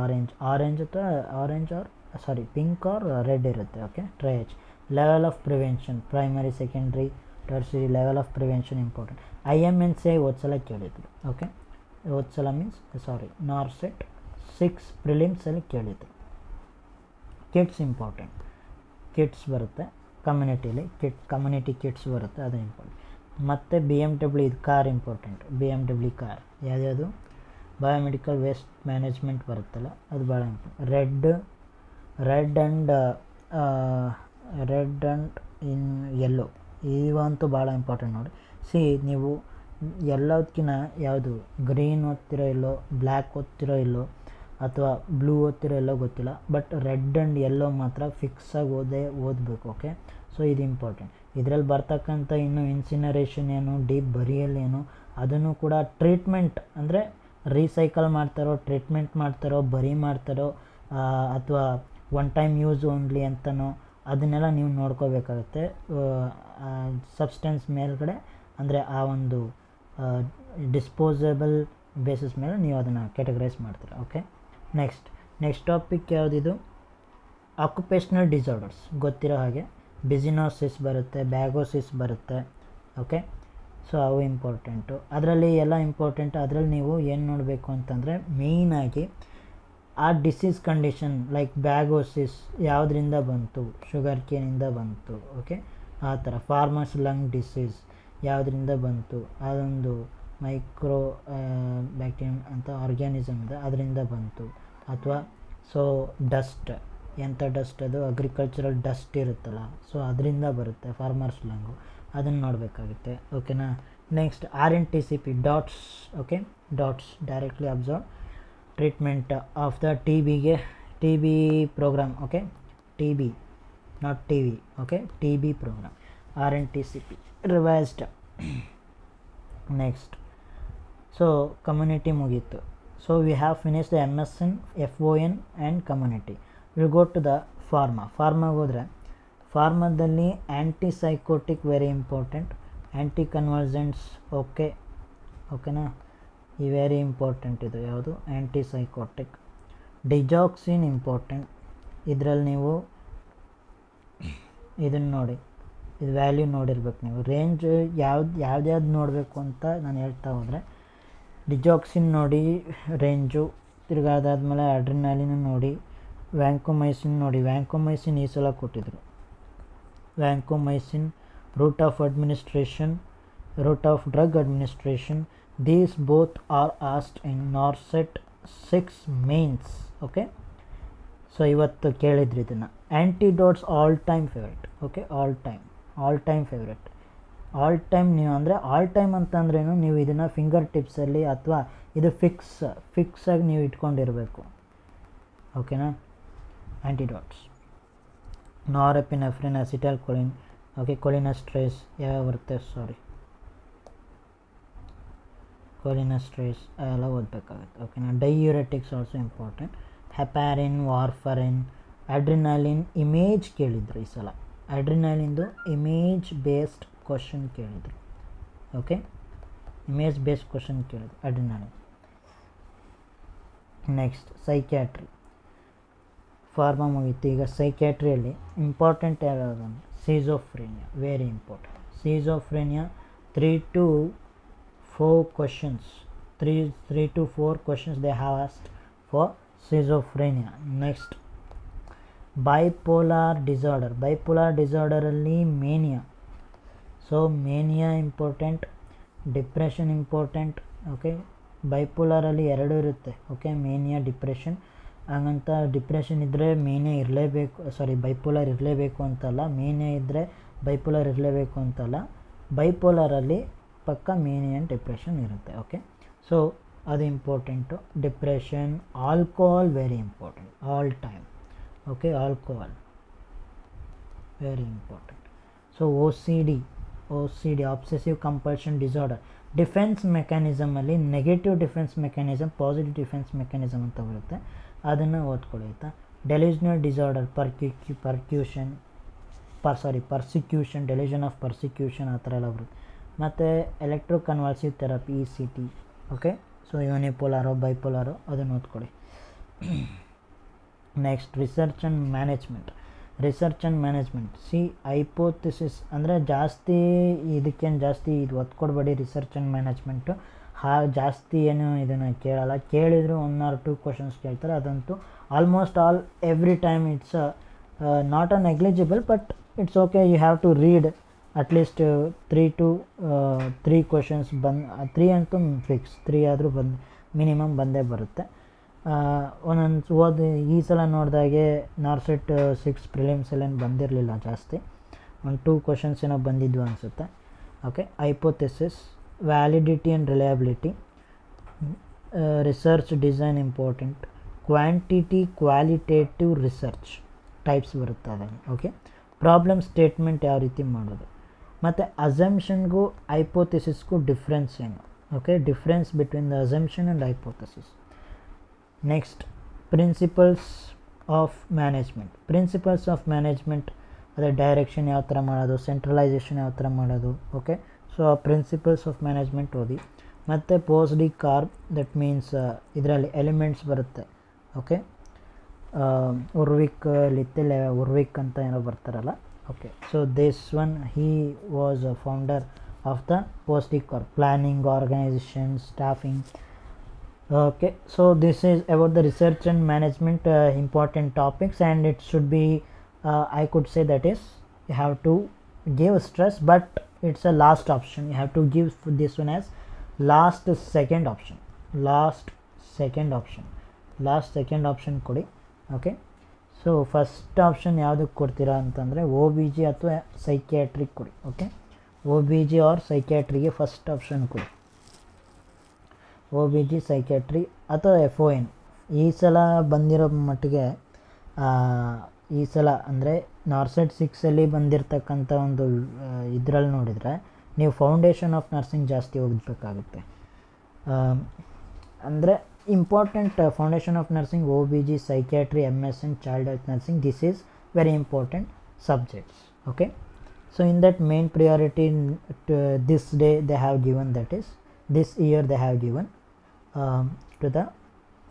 Speaker 1: pink or red ಇರುತ್ತೆ. Okay, triage. Level of prevention, primary, secondary, tertiary, level of prevention important. IMNC ಹೋದ್ಸಲ ಕೇಳಿದ್ರು. Okay, ನಾರ್ಸೆಟ್ 6 ಪ್ರಿಲಿಮ್ಸಲ್ಲಿ ಕೇಳಿದ್ರು. Kits important, kits ಬರುತ್ತೆ ಕಮ್ಯುನಿಟಿಲಿ, community kits ಬರುತ್ತೆ, ಅದು important. ಮತ್ತು BMW ಇದು ಕಾರ್ ಇಂಪಾರ್ಟೆಂಟ್. BMW ಕಾರ್ ಯಾವ್ದು, ಬಯೋಮೆಡಿಕಲ್ ವೇಸ್ಟ್ ಮ್ಯಾನೇಜ್ಮೆಂಟ್ ಬರುತ್ತಲ್ಲ, ಅದು ಭಾಳ important. Red and in yellow ಇವಂತೂ ಭಾಳ ಇಂಪಾರ್ಟೆಂಟ್ ನೋಡಿ. ನೀವು ಎಲ್ಲದಕ್ಕಿಂತ ಯಾವುದು ಗ್ರೀನ್ ಓದ್ತಿರೋ ಇಲ್ಲೋ, ಬ್ಲ್ಯಾಕ್ ಓದ್ತಿರೋ ಇಲ್ಲೋ, ಅಥವಾ ಬ್ಲೂ ಓದ್ತಿರೋ ಇಲ್ಲೋ ಗೊತ್ತಿಲ್ಲ, ಬಟ್ ರೆಡ್ ಆ್ಯಂಡ್ ಯೆಲ್ಲೋ ಮಾತ್ರ ಫಿಕ್ಸಾಗಿ ಓದಬೇಕು. ಓಕೆ, ಸೊ ಇದು ಇಂಪಾರ್ಟೆಂಟ್. ಇದರಲ್ಲಿ ಬರ್ತಕ್ಕಂಥ ಇನ್ನು ಇನ್ಸಿನರೇಷನ್ ಏನು, ಡೀಪ್ ಬರಿಯಲ್ ಏನು, ಅದನ್ನು ಕೂಡ ಟ್ರೀಟ್ಮೆಂಟ್ ಅಂದರೆ ರೀಸೈಕಲ್ ಮಾಡ್ತಾರೋ, ಟ್ರೀಟ್ಮೆಂಟ್ ಮಾಡ್ತಾರೋ, ಬರಿ ಮಾಡ್ತಾರೋ, ಅಥವಾ 1 ಟೈಮ್ ಯೂಸ್ ಓನ್ಲಿ ಅಂತನೋ, ಅದನ್ನೆಲ್ಲ ನೀವು ನೋಡ್ಕೋಬೇಕಾಗುತ್ತೆ. ಸಬ್ಸ್ಟೆನ್ಸ್ ಮೇಲ್ಗಡೆ ಅಂದರೆ ಆ ಒಂದು ಡಿಸ್ಪೋಸಬಲ್ ಬೇಸಿಸ್ ಮೇಲೆ ನೀವು ಅದನ್ನು ಕ್ಯಾಟಗರೈಸ್ ಮಾಡ್ತೀರ. ಓಕೆ, ನೆಕ್ಸ್ಟ್ ಟಾಪಿಕ್ ಯಾವುದಿದು, ಆಕ್ಯುಪೇಷನಲ್ ಡಿಸಾರ್ಡರ್ಸ್ ಗೊತ್ತಿರೋ ಹಾಗೆ ಬಿಸಿನೋಸಿಸ್ ಬರುತ್ತೆ, ಬ್ಯಾಗೋಸಿಸ್ ಬರುತ್ತೆ. ಓಕೆ, ಸೊ ಅವು ಇಂಪಾರ್ಟೆಂಟು. ಅದರಲ್ಲಿ ಎಲ್ಲ ಇಂಪಾರ್ಟೆಂಟು. ಅದರಲ್ಲಿ ನೀವು ಏನು ನೋಡಬೇಕು ಅಂತಂದರೆ ಮೇಯ್ನಾಗಿ ಆ ಡಿಸೀಸ್ ಕಂಡೀಷನ್ ಲೈಕ್ ಬ್ಯಾಗೋಸಿಸ್ ಯಾವುದರಿಂದ ಬಂತು, ಶುಗರ್ ಕೇನಿಂದ ಬಂತು. ಓಕೆ, ಆ ಥರ ಫಾರ್ಮರ್ಸ್ ಲಂಗ್ ಡಿಸೀಸ್ ಯಾವುದರಿಂದ ಬಂತು, ಅದೊಂದು ಮೈಕ್ರೋ ಬ್ಯಾಕ್ಟೀರಿಯಂ ಅಂತ ಆರ್ಗ್ಯಾನಿಸಮ್ ಇದೆ, ಅದರಿಂದ ಬಂತು. ಅಥವಾ ಡಸ್ಟ್, ಎಂಥ ಡಸ್ಟ್ ಅದು, ಅಗ್ರಿಕಲ್ಚರಲ್ ಡಸ್ಟ್ ಇರುತ್ತಲ್ಲ, ಸೊ ಅದರಿಂದ ಬರುತ್ತೆ ಫಾರ್ಮರ್ಸ್ ಲಂಗು, ಅದನ್ನು ನೋಡಬೇಕಾಗುತ್ತೆ. ಓಕೆನಾ. Next RNTCP DOTS. Okay, DOTS directly observe treatment of the TB programme. Okay, TB not TV. Okay, TB programme RNTCP revised. Next so community ಮುಗೀತು. So we have finish the MSN, FON and community. Will go to the ಫಾರ್ಮಾಗೆ ಹೋದರೆ ಫಾರ್ಮಾದಲ್ಲಿ ಆ್ಯಂಟಿಸೈಕೋಟಿಕ್ very important, ಆ್ಯಂಟಿ ಕನ್ವರ್ಜೆಂಟ್ಸ್ ಓಕೆನಾ, ಈ very important ಇದು ಯಾವುದು ಆ್ಯಂಟಿಸೈಕೋಟಿಕ್. ಡಿಜಾಕ್ಸಿನ್ important, ಇದರಲ್ಲಿ ನೀವು ಇದನ್ನು ನೋಡಿ, ಇದು ವ್ಯಾಲ್ಯೂ ನೋಡಿರ್ಬೇಕು ನೀವು. ರೇಂಜ್ ಯಾವ್ದು ನೋಡಬೇಕು ಅಂತ ನಾನು ಹೇಳ್ತಾ ಹೋದರೆ ಡಿಜಾಕ್ಸಿನ್ ನೋಡಿ ರೇಂಜು, ತಿರ್ಗಾದಾದ್ಮೇಲೆ ಅಡ್ರಿನಾಲಿನ್ ನೋಡಿ, ವ್ಯಾಂಕೋಮೈಸಿನ್ ನೋಡಿ. ವ್ಯಾಂಕೋಮೈಸಿನ್ ಈ ಸಲ ಕೊಟ್ಟಿದ್ರು. Vancomycin route of drug administration, these both are asked in NORCET 6 mains. Okay, so ಇವತ್ತು ಕೇಳಿದ್ರಿ ಇದನ್ನು. Antidotes all time favourite. Okay, all time favourite. All time ನೀವು ಅಂದರೆ ಆಲ್ ಟೈಮ್ ಅಂತಂದ್ರೇನು, ನೀವು ಇದನ್ನು ಫಿಂಗರ್ ಟಿಪ್ಸಲ್ಲಿ ಅಥವಾ ಇದು ಫಿಕ್ಸಾಗಿ ನೀವು ಇಟ್ಕೊಂಡಿರಬೇಕು. ಓಕೆನಾ. ಆ್ಯಂಟಿಡೋಟ್ಸ್ ನಾರೆಪಿನೆಫ್ರಿನ್, ಅಸಿಟೈಲ್ಕೊಲಿನ್, ಓಕೆ, ಕೊಲಿನೆಸ್ಟ್ರೇಸ್ ಯಾವ ಬರುತ್ತೆ, ಕೊಲಿನೆಸ್ಟ್ರೇಸ್ ಎಲ್ಲ ಓದಬೇಕಾಗುತ್ತೆ. ಓಕೆನಾ. Diuretics also important. Heparin, warfarin, adrenaline. Image ಕೇಳಿದ್ರು ಈ ಸಲ, ಅಡ್ರಿನಾಲಿನ್ದು ಇಮೇಜ್ ಬೇಸ್ಡ್ ಕ್ವಶನ್ ಕೇಳಿದರು. ಓಕೆ, ಇಮೇಜ್ ಬೇಸ್ಡ್ ಕ್ವಶನ್ ಕೇಳಿದ್ರು ಅಡ್ರಿನಾಲಿನ್. Next psychiatry. ಫಾರ್ಮಾ ಮುಗೀತು. ಈಗ ಸೈಕ್ಯಾಟ್ರಿಯಲ್ಲಿ ಇಂಪಾರ್ಟೆಂಟ್ ಯಾವ್ಯಾವುದು ಅಂದರೆ schizophrenia, very important. Schizophrenia 3 to 4 questions, 3 to 4 questions they have asked for schizophrenia. Next, bipolar disorder ಅಲ್ಲಿ mania. So mania important, depression important. Okay, ಬೈಪೋಲಾರಲ್ಲಿ 2 ಇರುತ್ತೆ. Okay, mania, depression. ಹಾಗಂತ depression ಇದ್ದರೆ ಮೇನಿಯಾ ಇರಲೇಬೇಕು, ಬೈಪೋಲಾರ್ ಇರಲೇಬೇಕು ಅಂತಲ್ಲ, ಮೇನಿಯಾ ಇದ್ದರೆ ಬೈಪೋಲಾರ್ ಇರಲೇಬೇಕು ಅಂತಲ್ಲ. ಬೈಪೋಲಾರಲ್ಲಿ ಪಕ್ಕ ಮೇನಿಯಾ ಆ್ಯಂಡ್ ಡಿಪ್ರೆಷನ್ ಇರುತ್ತೆ. ಓಕೆ, ಸೊ ಅದು important. Depression, alcohol very important all time. Okay, alcohol very important. So OCD obsessive compulsion disorder. Defence ಮೆಕ್ಯಾನಿಸಮಲ್ಲಿ negative defence mechanism, positive defence mechanism ಅಂತ ಬರುತ್ತೆ, ಅದನ್ನು ಓದ್ಕೊಳ್ಳಿ ಆಯಿತಾ. Delusional disorder, persecution, delusion of persecution ಆ ಥರ ಎಲ್ಲ ಬರುತ್ತೆ. ಮತ್ತು electroconvulsive therapy, ECT. Okay, so ಯೂನಿಪೋಲಾರೋ ಬೈಪೋಲಾರೋ ಅದನ್ನು ಓದ್ಕೊಳ್ಳಿ. Next research and management. Hypothesis ಅಂದರೆ ಜಾಸ್ತಿ ಇದಕ್ಕೇನು ಜಾಸ್ತಿ ಇದು ಒತ್ತು ಕೊಡಬೇಡಿ. ರಿಸರ್ಚ್ ಆ್ಯಂಡ್ ಮ್ಯಾನೇಜ್ಮೆಂಟು ಜಾಸ್ತಿ ಏನು ಇದನ್ನು ಕೇಳಲ್ಲ, ಕೇಳಿದ್ರು 1 or 2 questions ಕೇಳ್ತಾರೆ. ಅದಂತೂ almost all every time it's not negligible, but it's okay. You have to read at least 3 to 3 questions 3 ಅಂತೂ ಫಿಕ್ಸ್, 3 ಆದರೂ ಮಿನಿಮಮ್ ಬಂದೇ ಬರುತ್ತೆ. ಒಂದೊಂದು ಈ ಸಲ ನೋಡಿದಾಗೆ ನಾರ್ಸೆಟ್ 6 ಪ್ರಿಲಿಮ್ಸಲ್ಲೇನು ಬಂದಿರಲಿಲ್ಲ ಜಾಸ್ತಿ, 1-2 questions ಏನೋ ಬಂದಿದ್ವು ಅನಿಸುತ್ತೆ. Okay, hypothesis, validity and reliability, research design important, qualitative research types ಬರುತ್ತೆ ಅದನ್ನು. ಓಕೆ, ಪ್ರಾಬ್ಲಮ್ ಸ್ಟೇಟ್ಮೆಂಟ್ ಯಾವ ರೀತಿ ಮಾಡೋದು, ಮತ್ತು ಅಸಂಪ್ಷನ್ಗೂ ಹೈಪೋಥೆಸಿಸ್ಗೂ ಡಿಫ್ರೆನ್ಸ್ ಏನು. Okay, difference between the assumption and hypothesis. Next, principles of management ಅದೇ ಡೈರೆಕ್ಷನ್ ಯಾವ ಥರ ಮಾಡೋದು, ಸೆಂಟ್ರಲೈಸೇಷನ್ ಯಾವ ಥರ ಮಾಡೋದು. Okay, so principles of management ಓದಿ. ಮತ್ತು ಪೋಸ್ಟ್ ಕಾರ್ಬ್, ದಟ್ ಮೀನ್ಸ್ ಇದರಲ್ಲಿ ಎಲಿಮೆಂಟ್ಸ್ ಬರುತ್ತೆ. ಓಕೆ, ಉರ್ವಿಕ್ ಅಂತ ಏನೋ ಬರ್ತಾರಲ್ಲ. Okay, so this one he was a founder of the POSDCORB, planning, organisation, staffing. Okay, so this is about the research and management important topics, and it should be I could say that is you have to give stress, but it's a last option. You have to give this one as last second option ಕೊಡಿ. Okay, so first option ಯಾವುದಕ್ಕೆ ಕೊಡ್ತೀರಾ ಅಂತಂದರೆ OBG ಅಥವಾ psychiatric ಕೊಡಿ. Okay, OBG or ಸೈಕ್ಯಾಟ್ರಿಗೆ first option ಕೊಡಿ. OBG, psychiatry ಅಥವಾ FON. ಈ ಸಲ ಬಂದಿರೋ ಮಟ್ಟಿಗೆ ಈ ಸಲ ಅಂದರೆ ನಾರ್ಸೆಟ್ 6ಅಲ್ಲಿ ಬಂದಿರತಕ್ಕಂಥ ಒಂದು ಇದರಲ್ಲಿ ನೋಡಿದರೆ ನೀವು ಫೌಂಡೇಶನ್ ಆಫ್ ನರ್ಸಿಂಗ್ ಜಾಸ್ತಿ ಓದಬೇಕಾಗುತ್ತೆ. ಅಂದರೆ important foundation of nursing, OBG, psychiatry, MSN, child health nursing, this is very important subjects. Okay, so in that main priority this day they have given, that is this year they have given to the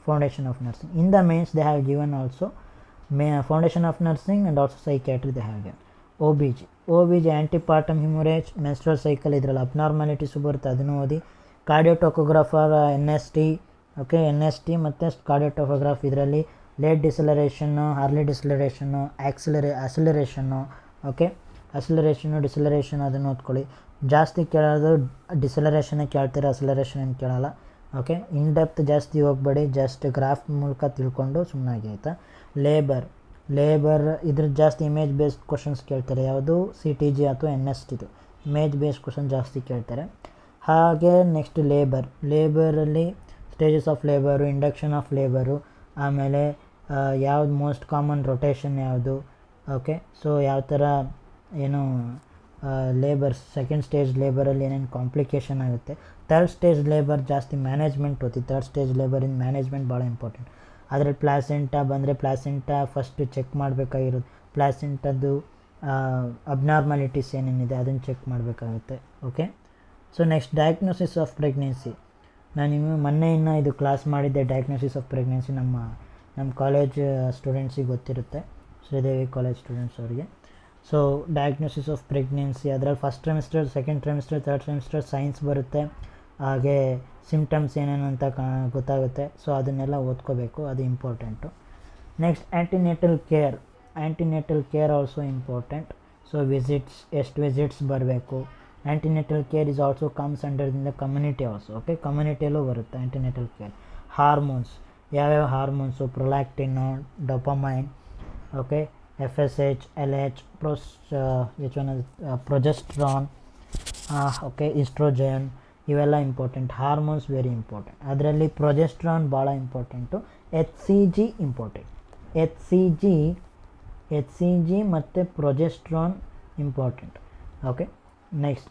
Speaker 1: foundation of nursing. In the mains they have given also foundation of nursing and also psychiatry they have given. OBG antepartum hemorrhage, menstrual cycle, idರಲ್ಲಿ abnormalities ಬರುತ್ತೆ, ಅದನ್ನು ಓದಿ. ಕಾರ್ಡಿಯೋಟೋಕೋಗ್ರಾಫರ್ NST, okay, NST ಮತ್ತು ಕಾರ್ಡಿಯೋಟೋಕೋಗ್ರಾಫ್, ಇದರಲ್ಲಿ late ಡಿಸಲರೇಷನ್ನು, early ಡಿಸಲರೇಷನ್ನು, ಅಕ್ಸಲರೇಷನ್ನು, okay, ಡಿಸಲರೇಷನ್ ಅದನ್ನು ಓದ್ಕೊಳ್ಳಿ. ಜಾಸ್ತಿ ಕೇಳೋದು ಡಿಸಲರೇಷನ್ನೇ ಕೇಳ್ತೀರ, acceleration ಏನು ಕೇಳಲ್ಲ. ಓಕೆ, ಇನ್ ಡೆಪ್ತ್ ಜಾಸ್ತಿ ಹೋಗಬೇಡಿ, ಜಸ್ಟ್ ಗ್ರಾಫ್ ಮೂಲಕ ತಿಳ್ಕೊಂಡು ಸುಮ್ಮನಾಗಿ, ಆಯಿತಾ. ಲೇಬರ್ ಇದ್ರ ಜಾಸ್ತಿ ಇಮೇಜ್ ಬೇಸ್ಡ್ ಕ್ವಶನ್ಸ್ ಕೇಳ್ತಾರೆ, ಯಾವುದು CTG ಅಥವಾ NST, ಇಮೇಜ್ ಬೇಸ್ಡ್ ಕ್ವಶನ್ ಜಾಸ್ತಿ ಕೇಳ್ತಾರೆ. ಹಾಗೆ ನೆಕ್ಸ್ಟ್ ಲೇಬರಲ್ಲಿ stages of labour, induction of labour, ಆಮೇಲೆ ಯಾವ್ದು ಮೋಸ್ಟ್ ಕಾಮನ್ ರೊಟೇಷನ್ ಯಾವುದು, ಓಕೆ. ಸೊ ಯಾವ ಥರ ಏನು ಸೆಕೆಂಡ್ ಸ್ಟೇಜ್ ಲೇಬರಲ್ಲಿ ಏನೇನು ಕಾಂಪ್ಲಿಕೇಶನ್ ಆಗುತ್ತೆ. ಥರ್ಡ್ ಸ್ಟೇಜ್ ಲೇಬರ್ ಜಾಸ್ತಿ ಮ್ಯಾನೇಜ್ಮೆಂಟ್ ಓದಿ. ಥರ್ಡ್ ಸ್ಟೇಜ್ ಲೇಬರಿಂದ ಮ್ಯಾನೇಜ್ಮೆಂಟ್ ಭಾಳ ಇಂಪಾರ್ಟೆಂಟ್. ಅದರಲ್ಲಿ ಪ್ಲಾಸೆಂಟಾ ಬಂದರೆ ಪ್ಲಾಸೆಂಟಾ ಫಸ್ಟ್ ಚೆಕ್ ಮಾಡಬೇಕಾಗಿರುತ್ತೆ. ಪ್ಲಾಸೆಂಟದ್ದು ಅಬ್ನಾರ್ಮಾಲಿಟೀಸ್ ಏನೇನಿದೆ ಅದನ್ನು ಚೆಕ್ ಮಾಡಬೇಕಾಗುತ್ತೆ. Okay, so next diagnosis of pregnancy. ನಾನು ನಿಮಗೆ ಮೊನ್ನೆ ಇದು ಕ್ಲಾಸ್ ಮಾಡಿದ್ದೆ. ಡಯಾಗ್ನೋಸಿಸ್ ಆಫ್ ಪ್ರೆಗ್ನೆನ್ಸಿ ನಮ್ಮ ಕಾಲೇಜ್ ಸ್ಟೂಡೆಂಟ್ಸಿಗೆ ಗೊತ್ತಿರುತ್ತೆ, ಶ್ರೀದೇವಿ ಕಾಲೇಜ್ ಸ್ಟೂಡೆಂಟ್ಸ್ ಅವರಿಗೆ. ಸೊ ಡಯಾಗ್ನೋಸಿಸ್ ಆಫ್ ಪ್ರೆಗ್ನೆನ್ಸಿ ಅದರಲ್ಲಿ first trimester, second trimester, third trimester science ಬರುತ್ತೆ. ಹಾಗೆ ಸಿಮ್ಟಮ್ಸ್ ಏನೇನು ಅಂತ ಗೊತ್ತಾಗುತ್ತೆ. ಸೊ ಅದನ್ನೆಲ್ಲ ಓದ್ಕೋಬೇಕು, ಅದು important. Next antenatal care also important. So ಎಷ್ಟು ವಿಸಿಟ್ಸ್ ಬರಬೇಕು. Antenatal care is also comes under the community also. Okay, ಕಮ್ಯುನಿಟಿಯಲ್ಲೂ ಬರುತ್ತೆ ಆ್ಯಂಟಿನೇಟಲ್ ಕೇರ್. ಹಾರ್ಮೋನ್ಸ್, ಯಾವ್ಯಾವ hormones, prolactin, dopamine, okay, FSH, LH, progesterone, okay, oestrogen, ಇವೆಲ್ಲ important. Hormones very important. ಅದರಲ್ಲಿ progesterone ಭಾಳ important. HCG important. HCG ಮತ್ತು progesterone important. Okay, next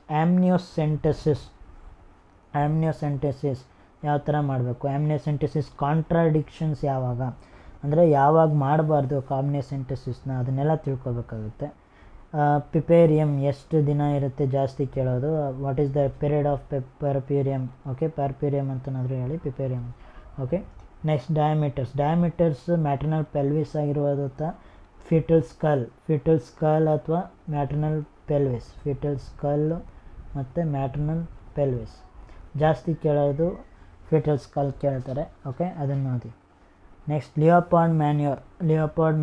Speaker 1: amniocentesis ಯಾವ ಥರ ಮಾಡಬೇಕು. ಆಮ್ನಿಯೋಸೆಂಟೆಸಿಸ್ ಕಾಂಟ್ರಾಡಿಕ್ಷನ್ಸ್ ಯಾವಾಗ ಮಾಡಬಾರ್ದು ಆಮ್ನಿಯೋಸೆಂಟೆಸಿಸ್ನ, ಅದನ್ನೆಲ್ಲ ತಿಳ್ಕೊಬೇಕಾಗುತ್ತೆ. ಪಿಪೇರಿಯಮ್ ಎಷ್ಟು ದಿನ ಇರುತ್ತೆ ಜಾಸ್ತಿ ಕೇಳೋದು. What is the period of puerperium. Okay, puerperium ಅಂತನಾದರೂ ಹೇಳಿ, puerperium. Okay, next diameters maternal pelvis ಆಗಿರುವುದು ಅಥವಾ ಫಿಟಲ್ ಸ್ಕಲ್ ಅಥವಾ ಮ್ಯಾಟರ್ನಲ್ ಪೆಲ್ವಿಸ್. ಫಿಟಲ್ ಸ್ಕಲ್ ಮತ್ತು ಮ್ಯಾಟರ್ನಲ್ ಪೆಲ್ವಿಸ್ ಜಾಸ್ತಿ ಕೇಳೋದು, ಫಿಟಲ್ ಸ್ಕಲ್ ಕೇಳ್ತಾರೆ. ಓಕೆ, ಅದನ್ನು ನೋಡಿ. Next Leopold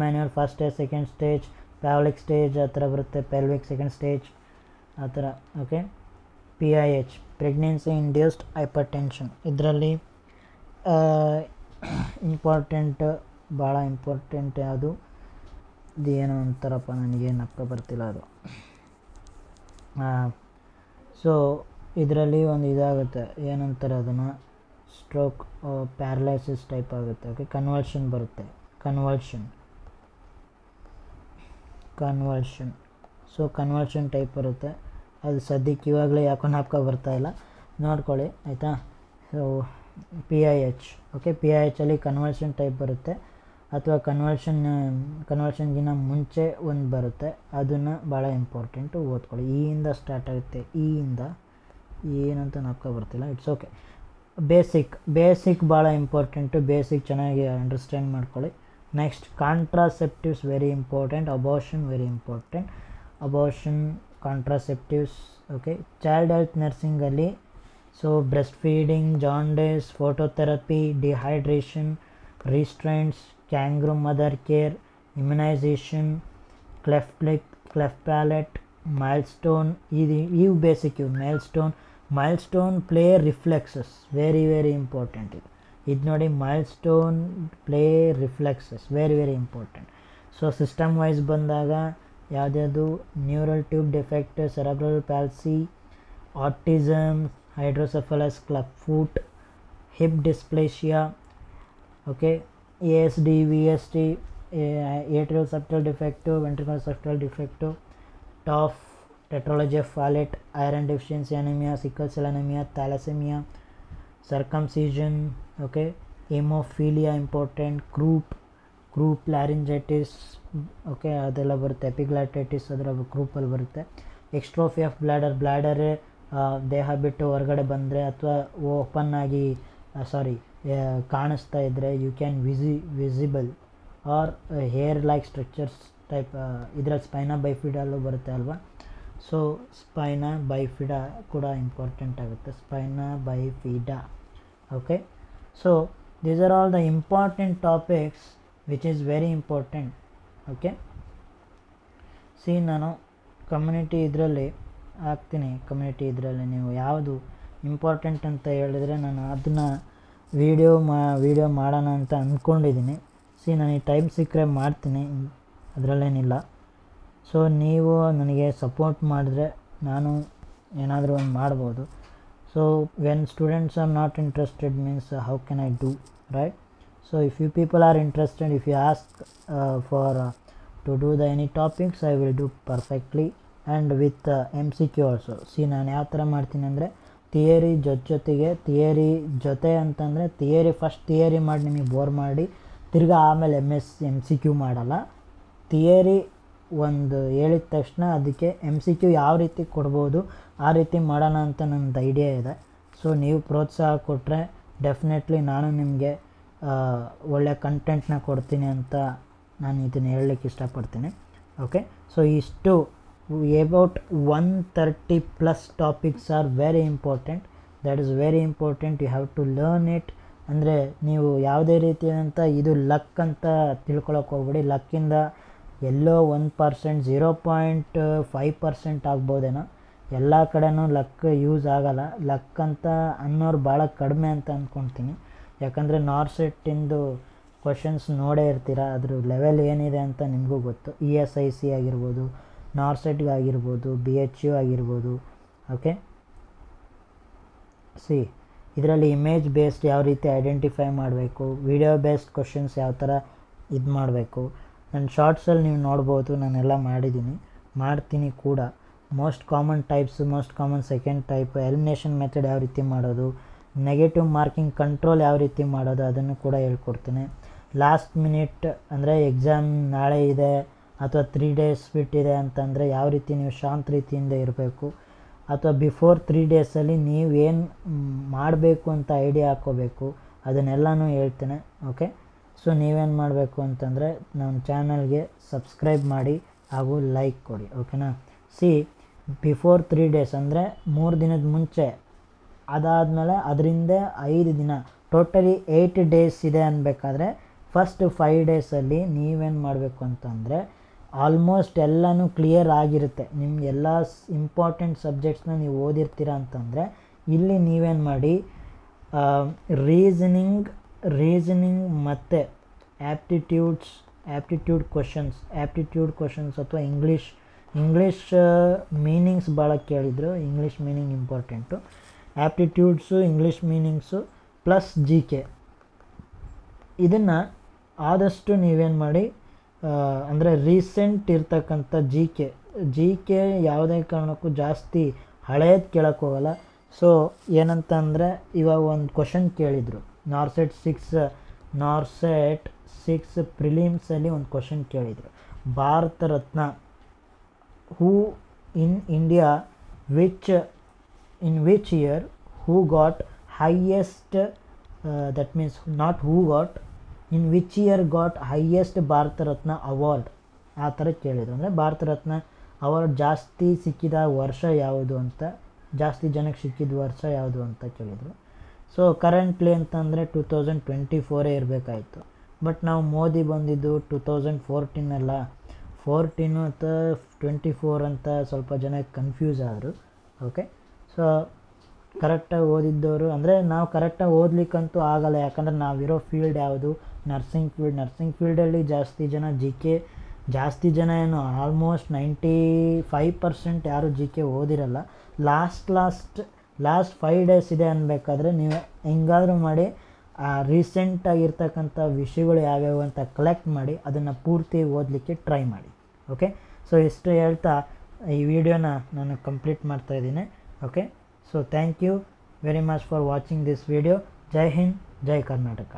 Speaker 1: manoeuvre first stage, second stage, pelvic stage ಆ ಥರ ಬರುತ್ತೆ. ಪೆಲ್ವಿಕ್ ಸೆಕೆಂಡ್ ಸ್ಟೇಜ್ ಆ ಥರ. Okay, PIH pregnancy induced hypertension, ಇದರಲ್ಲಿ ಭಾಳ ಇಂಪಾರ್ಟೆಂಟ್ ಯಾವುದು, ಇದು ಏನೋ ಅಂತಾರಪ್ಪ, ನನಗೇನು ಅಪ್ಪ ಬರ್ತಿಲ್ಲ ಅದು. ಸೊ ಇದರಲ್ಲಿ ಒಂದು ಇದಾಗುತ್ತೆ, ಏನಂತಾರೆ ಅದನ್ನು, ಸ್ಟ್ರೋಕ್, ಪ್ಯಾರಲೈಸಿಸ್ ಟೈಪ್ ಆಗುತ್ತೆ. ಓಕೆ, ಕನ್ವಲ್ಷನ್ ಬರುತ್ತೆ. ಕನ್ವಲ್ಷನ್ ಸೊ ಕನ್ವಲ್ಷನ್ ಟೈಪ್ ಬರುತ್ತೆ. ಅದು ಸದ್ಯಕ್ಕೆ ಇವಾಗಲೇ ಯಾಕೋ ಬರ್ತಾಯಿಲ್ಲ, ನೋಡ್ಕೊಳ್ಳಿ ಆಯಿತಾ. So PIH. Okay, PIHಲ್ಲಿ convulsion type ಬರುತ್ತೆ, ಅಥವಾ ಕನ್ವಲ್ಷನ್ಗಿಂತ ಮುಂಚೆ ಒಂದು ಬರುತ್ತೆ, ಅದನ್ನು ಭಾಳ ಇಂಪಾರ್ಟೆಂಟು ಓದ್ಕೊಳ್ಳಿ. ಇಯಿಂದ ಸ್ಟಾರ್ಟ್ ಆಗುತ್ತೆ, ಏನಂತ ಬರ್ತಿಲ್ಲ, ಇಟ್ಸ್ ಓಕೆ. ಬೇಸಿಕ್ ಭಾಳ ಇಂಪಾರ್ಟೆಂಟು, ಬೇಸಿಕ್ ಚೆನ್ನಾಗಿ ಅಂಡರ್ಸ್ಟ್ಯಾಂಡ್ ಮಾಡ್ಕೊಳ್ಳಿ. Next contraceptives very important. Abortion very important. Contraceptives. Okay, child health ನರ್ಸಿಂಗಲ್ಲಿ so breast feeding, jaundice, phototherapy, dehydration, restraints, kangaroo mother care, immunisation, cleft lip, cleft palate, milestone, ಇವು basic. Milestone play reflexes very important. ಇದು ನೋಡಿ, milestone play reflexes very important. So system wise ಬಂದಾಗ ಯಾವುದ್ಯಾವುದು, neural tube defect, cerebral palsy, autism, hydrocephalus, club foot, hip ಡಿಸ್ಪ್ಲೇಷಿಯಾ, okay, ASD, VSD, atrial septal defect, ventricular septal defect, TOF tetralogy of Fallot, iron deficiency anemia, sickle cell anemia, thalassemia, circumcision, okay, hemophilia important, croup laryngitis, okay, ಅದೆಲ್ಲ ಬರುತ್ತೆ, ಎಪಿಗ್ಲಾಟೈಟಿಸ್ ಅದರ ಕ್ರೂಪಲ್ಲಿ ಬರುತ್ತೆ. ಎಕ್ಸ್ಟ್ರೋಫಿ of bladder ದೇಹ ಬಿಟ್ಟು ಹೊರಗಡೆ ಬಂದರೆ ಅಥವಾ open ಆಗಿ ಕಾಣಿಸ್ತಾ ಇದ್ದರೆ, you can visible are hair like structures type, ಇದರಲ್ಲಿ ಸ್ಪೈನಾ ಬೈಫಿಡಲ್ಲೂ ಬರುತ್ತೆ ಅಲ್ವಾ. ಸೊ ಸ್ಪೈನಾ ಬೈಫಿಡಾ ಕೂಡ ಇಂಪಾರ್ಟೆಂಟ್ ಆಗುತ್ತೆ, spina bifida. Okay, so these are all the important topics which is very important. Okay, ನಾನು ಕಮ್ಯುನಿಟಿ ಇದರಲ್ಲಿ ಹಾಕ್ತೀನಿ. ಕಮ್ಯುನಿಟಿ ಇದರಲ್ಲಿ ನೀವು ಯಾವುದು ಇಂಪಾರ್ಟೆಂಟ್ ಅಂತ ಹೇಳಿದರೆ ನಾನು ಅದನ್ನು ವಿಡಿಯೋ ಮಾಡೋಣ ಅಂತ ಅಂದ್ಕೊಂಡಿದ್ದೀನಿ. ನನಗೆ ಟೈಮ್ ಸಿಕ್ಕರೆ ಮಾಡ್ತೀನಿ, ಅದರಲ್ಲೇನಿಲ್ಲ. ಸೊ ನೀವು ನನಗೆ ಸಪೋರ್ಟ್ ಮಾಡಿದ್ರೆ ನಾನು ಏನಾದರೂ ಒಂದು ಮಾಡ್ಬೋದು. So when students R not interested means how can I do, right? So if you people are interested, if you ask to do any topics, I will do perfectly and with MCQ also. ನಾನು ಯಾವ ಥರ ಮಾಡ್ತೀನಿ ಅಂದರೆ theory theory ಜೊತೆ ಅಂತಂದರೆ first theory ಮಾಡಿ ನಿಮಗೆ bore ಮಾಡಿ ತಿರ್ಗಾ ಆಮೇಲೆ MCQ ಮಾಡಲ್ಲ. ಥಿಯರಿ ಒಂದು ಹೇಳಿದ ತಕ್ಷಣ ಅದಕ್ಕೆ MCQ ಯಾವ ರೀತಿ ಕೊಡ್ಬೋದು ಆ ರೀತಿ ಮಾಡೋಣ ಅಂತ ನನ್ನದು ಐಡಿಯಾ ಇದೆ. ಸೊ ನೀವು ಪ್ರೋತ್ಸಾಹ ಕೊಟ್ಟರೆ ಡೆಫಿನೆಟ್ಲಿ ನಾನು ನಿಮಗೆ ಒಳ್ಳೆ ಕಂಟೆಂಟ್ನ ಕೊಡ್ತೀನಿ ಅಂತ ನಾನು ಇದನ್ನು ಹೇಳಲಿಕ್ಕೆ ಇಷ್ಟಪಡ್ತೀನಿ. ಓಕೆ, ಸೊ ಇಷ್ಟು about 130+ topics are very important. That is very important, you have to learn it. ಅಂದರೆ ನೀವು ಯಾವುದೇ ರೀತಿಯಾದಂಥ ಇದು ಲಕ್ ಅಂತ ತಿಳ್ಕೊಳಕ್ಕೆ ಹೋಗ್ಬೇಡಿ. ಲಕ್ಕಿಂದ ಎಲ್ಲೋ 1%, 0.5% ಆಗ್ಬೋದೇನೋ. ಎಲ್ಲ ಕಡೆನೂ ಲಕ್ ಯೂಸ್ ಆಗಲ್ಲ. ಲಕ್ ಅಂತ ಅನ್ನೋರು ಭಾಳ ಕಡಿಮೆ ಅಂತ ಅಂದ್ಕೊಳ್ತೀನಿ. ಯಾಕಂದರೆ ನಾರ್ಸೆಟ್ಟಿಂದು ಕ್ವಶನ್ಸ್ ನೋಡೇ ಇರ್ತೀರ, ಅದ್ರ ಲೆವೆಲ್ ಏನಿದೆ ಅಂತ ನಿಮಗೂ ಗೊತ್ತು. ESIC ಆಗಿರ್ಬೋದು, ನಾರ್ಸೆಟ್ಗಾಗಿರ್ಬೋದು, BHU ಆಗಿರ್ಬೋದು. ಓಕೆ, ಇದರಲ್ಲಿ ಇಮೇಜ್ ಬೇಸ್ಡ್ ಯಾವ ರೀತಿ ಐಡೆಂಟಿಫೈ ಮಾಡಬೇಕು, ವಿಡಿಯೋ ಬೇಸ್ಡ್ ಕ್ವಶನ್ಸ್ ಯಾವ ಥರ ಇದು ಮಾಡಬೇಕು. ನನ್ನ ಶಾರ್ಟ್ಸಲ್ಲಿ ನೀವು ನೋಡ್ಬೋದು, ನಾನೆಲ್ಲ ಮಾಡ್ತೀನಿ ಕೂಡ. Most common types, most common second type, elimination method ಯಾವ ರೀತಿ ಮಾಡೋದು, ನೆಗೆಟಿವ್ ಮಾರ್ಕಿಂಗ್ ಕಂಟ್ರೋಲ್ ಯಾವ ರೀತಿ ಮಾಡೋದು ಅದನ್ನು ಕೂಡ ಹೇಳ್ಕೊಡ್ತೀನಿ. ಲಾಸ್ಟ್ ಮಿನಿಟ್ ಅಂದರೆ ಎಕ್ಸಾಮ್ ನಾಳೆ ಇದೆ ಅಥವಾ 3 days ಬಿಟ್ಟಿದೆ ಅಂತಂದರೆ ಯಾವ ರೀತಿ ನೀವು ಶಾಂತ ರೀತಿಯಿಂದ ಇರಬೇಕು, ಅಥವಾ ಬಿಫೋರ್ 3 daysಲ್ಲಿ ನೀವೇನು ಮಾಡಬೇಕು ಅಂತ ಐಡಿಯಾ ಹಾಕ್ಕೋಬೇಕು, ಅದನ್ನೆಲ್ಲನೂ ಹೇಳ್ತೇನೆ. ಓಕೆ, ಸೊ ನೀವೇನು ಮಾಡಬೇಕು ಅಂತಂದರೆ ನಮ್ಮ ಚಾನಲ್ಗೆ ಸಬ್ಸ್ಕ್ರೈಬ್ ಮಾಡಿ ಹಾಗೂ ಲೈಕ್ ಕೊಡಿ. ಓಕೆನಾ? ಬಿಫೋರ್ 3 days ಅಂದರೆ 3 ದಿನದ ಮುಂಚೆ, ಅದಾದಮೇಲೆ ಅದರಿಂದ 5 ದಿನ, ಟೋಟಲಿ 8 days ಇದೆ ಅನ್ಬೇಕಾದ್ರೆ ಫಸ್ಟ್ 5 daysಲ್ಲಿ ನೀವೇನು ಮಾಡಬೇಕು ಅಂತಂದರೆ ಆಲ್ಮೋಸ್ಟ್ ಎಲ್ಲನೂ ಕ್ಲಿಯರ್ ಆಗಿರುತ್ತೆ. ನಿಮ್ಗೆ ಎಲ್ಲ ಇಂಪಾರ್ಟೆಂಟ್ ಸಬ್ಜೆಕ್ಟ್ಸ್ನ ನೀವು ಓದಿರ್ತೀರ ಅಂತಂದರೆ ಇಲ್ಲಿ ನೀವೇನು ಮಾಡಿ ರೀಸನಿಂಗ್ ಮತ್ತು ಆ್ಯಪ್ಟಿಟ್ಯೂಡ್ ಕ್ವಶನ್ಸ್ ಅಥವಾ ಇಂಗ್ಲೀಷ್ ಮೀನಿಂಗ್ಸ್ ಭಾಳ ಕೇಳಿದರು. English meaning important. Aptitudes, English meanings plus GK, ಇದನ್ನು ಆದಷ್ಟು ನೀವೇನು ಮಾಡಿ ಅಂದರೆ ರೀಸೆಂಟ್ ಇರ್ತಕ್ಕಂಥ GK ಯಾವುದೇ ಕಾರಣಕ್ಕೂ ಜಾಸ್ತಿ ಹಳೇದು ಕೇಳಕ್ಕೆ ಹೋಗಲ್ಲ. ಸೊ ಏನಂತ ಅಂದರೆ ಇವಾಗ ಒಂದು ಕ್ವಶನ್ ಕೇಳಿದರು, ನಾರ್ಸೆಟ್ 6 ಪ್ರಿಲಿಮ್ಸಲ್ಲಿ ಒಂದು ಕ್ವಶನ್ ಕೇಳಿದರು. Bharat Ratna who in India in which year who got highest that means not who got, in which year got highest Bharat Ratna award ಆ ಥರ ಕೇಳಿದರು. ಅಂದರೆ ಭಾರತ ರತ್ನ ಅವಾರ್ಡ್ ಜಾಸ್ತಿ ಸಿಕ್ಕಿದ ವರ್ಷ ಯಾವುದು ಅಂತ, ಜಾಸ್ತಿ ಜನಕ್ಕೆ ಸಿಕ್ಕಿದ ವರ್ಷ ಯಾವುದು ಅಂತ ಕೇಳಿದರು. ಸೊ ಕರೆಂಟ್ಲಿ ಅಂತಂದರೆ 2024 ಇರಬೇಕಾಯಿತು. ಬಟ್ ನಾವು ಮೋದಿ ಬಂದಿದ್ದು 2014 ಅಥವಾ 24 ಅಂತ ಸ್ವಲ್ಪ ಜನ ಕನ್ಫ್ಯೂಸ್ ಆದರು. ಓಕೆ, ಸೊ ಕರೆಕ್ಟಾಗಿ ಓದಿದ್ದವರು ಅಂದರೆ ನಾವು ಕರೆಕ್ಟಾಗಿ ಓದಲಿಕ್ಕಂತೂ ಆಗಲ್ಲ. ಯಾಕಂದರೆ ನಾವಿರೋ ಫೀಲ್ಡ್ ಯಾವುದು, ನರ್ಸಿಂಗ್ ಫೀಲ್ಡಲ್ಲಿ ಜಾಸ್ತಿ ಜನ ಏನು ಆಲ್ಮೋಸ್ಟ್ 95% ಯಾರು GK ಓದಿರಲ್ಲ. ಲಾಸ್ಟ್ 5 days ಇದೆ ಅನ್ಬೇಕಾದ್ರೆ ನೀವು ಹೆಂಗಾದರೂ ಮಾಡಿ ರೀಸೆಂಟಾಗಿರ್ತಕ್ಕಂಥ ವಿಷಯಗಳು ಯಾವ್ಯಾವು ಅಂತ ಕಲೆಕ್ಟ್ ಮಾಡಿ ಅದನ್ನು ಪೂರ್ತಿ ಓದಲಿಕ್ಕೆ ಟ್ರೈ ಮಾಡಿ. ಓಕೆ, ಸೊ ಇಷ್ಟು ಹೇಳ್ತಾ ಈ ವಿಡಿಯೋನ ನಾನು ಕಂಪ್ಲೀಟ್ ಮಾಡ್ತಾ ಇದ್ದೀನಿ. Okay, so thank you very much for watching this video. ಜೈ ಹಿಂದ್, ಜೈ ಕರ್ನಾಟಕ.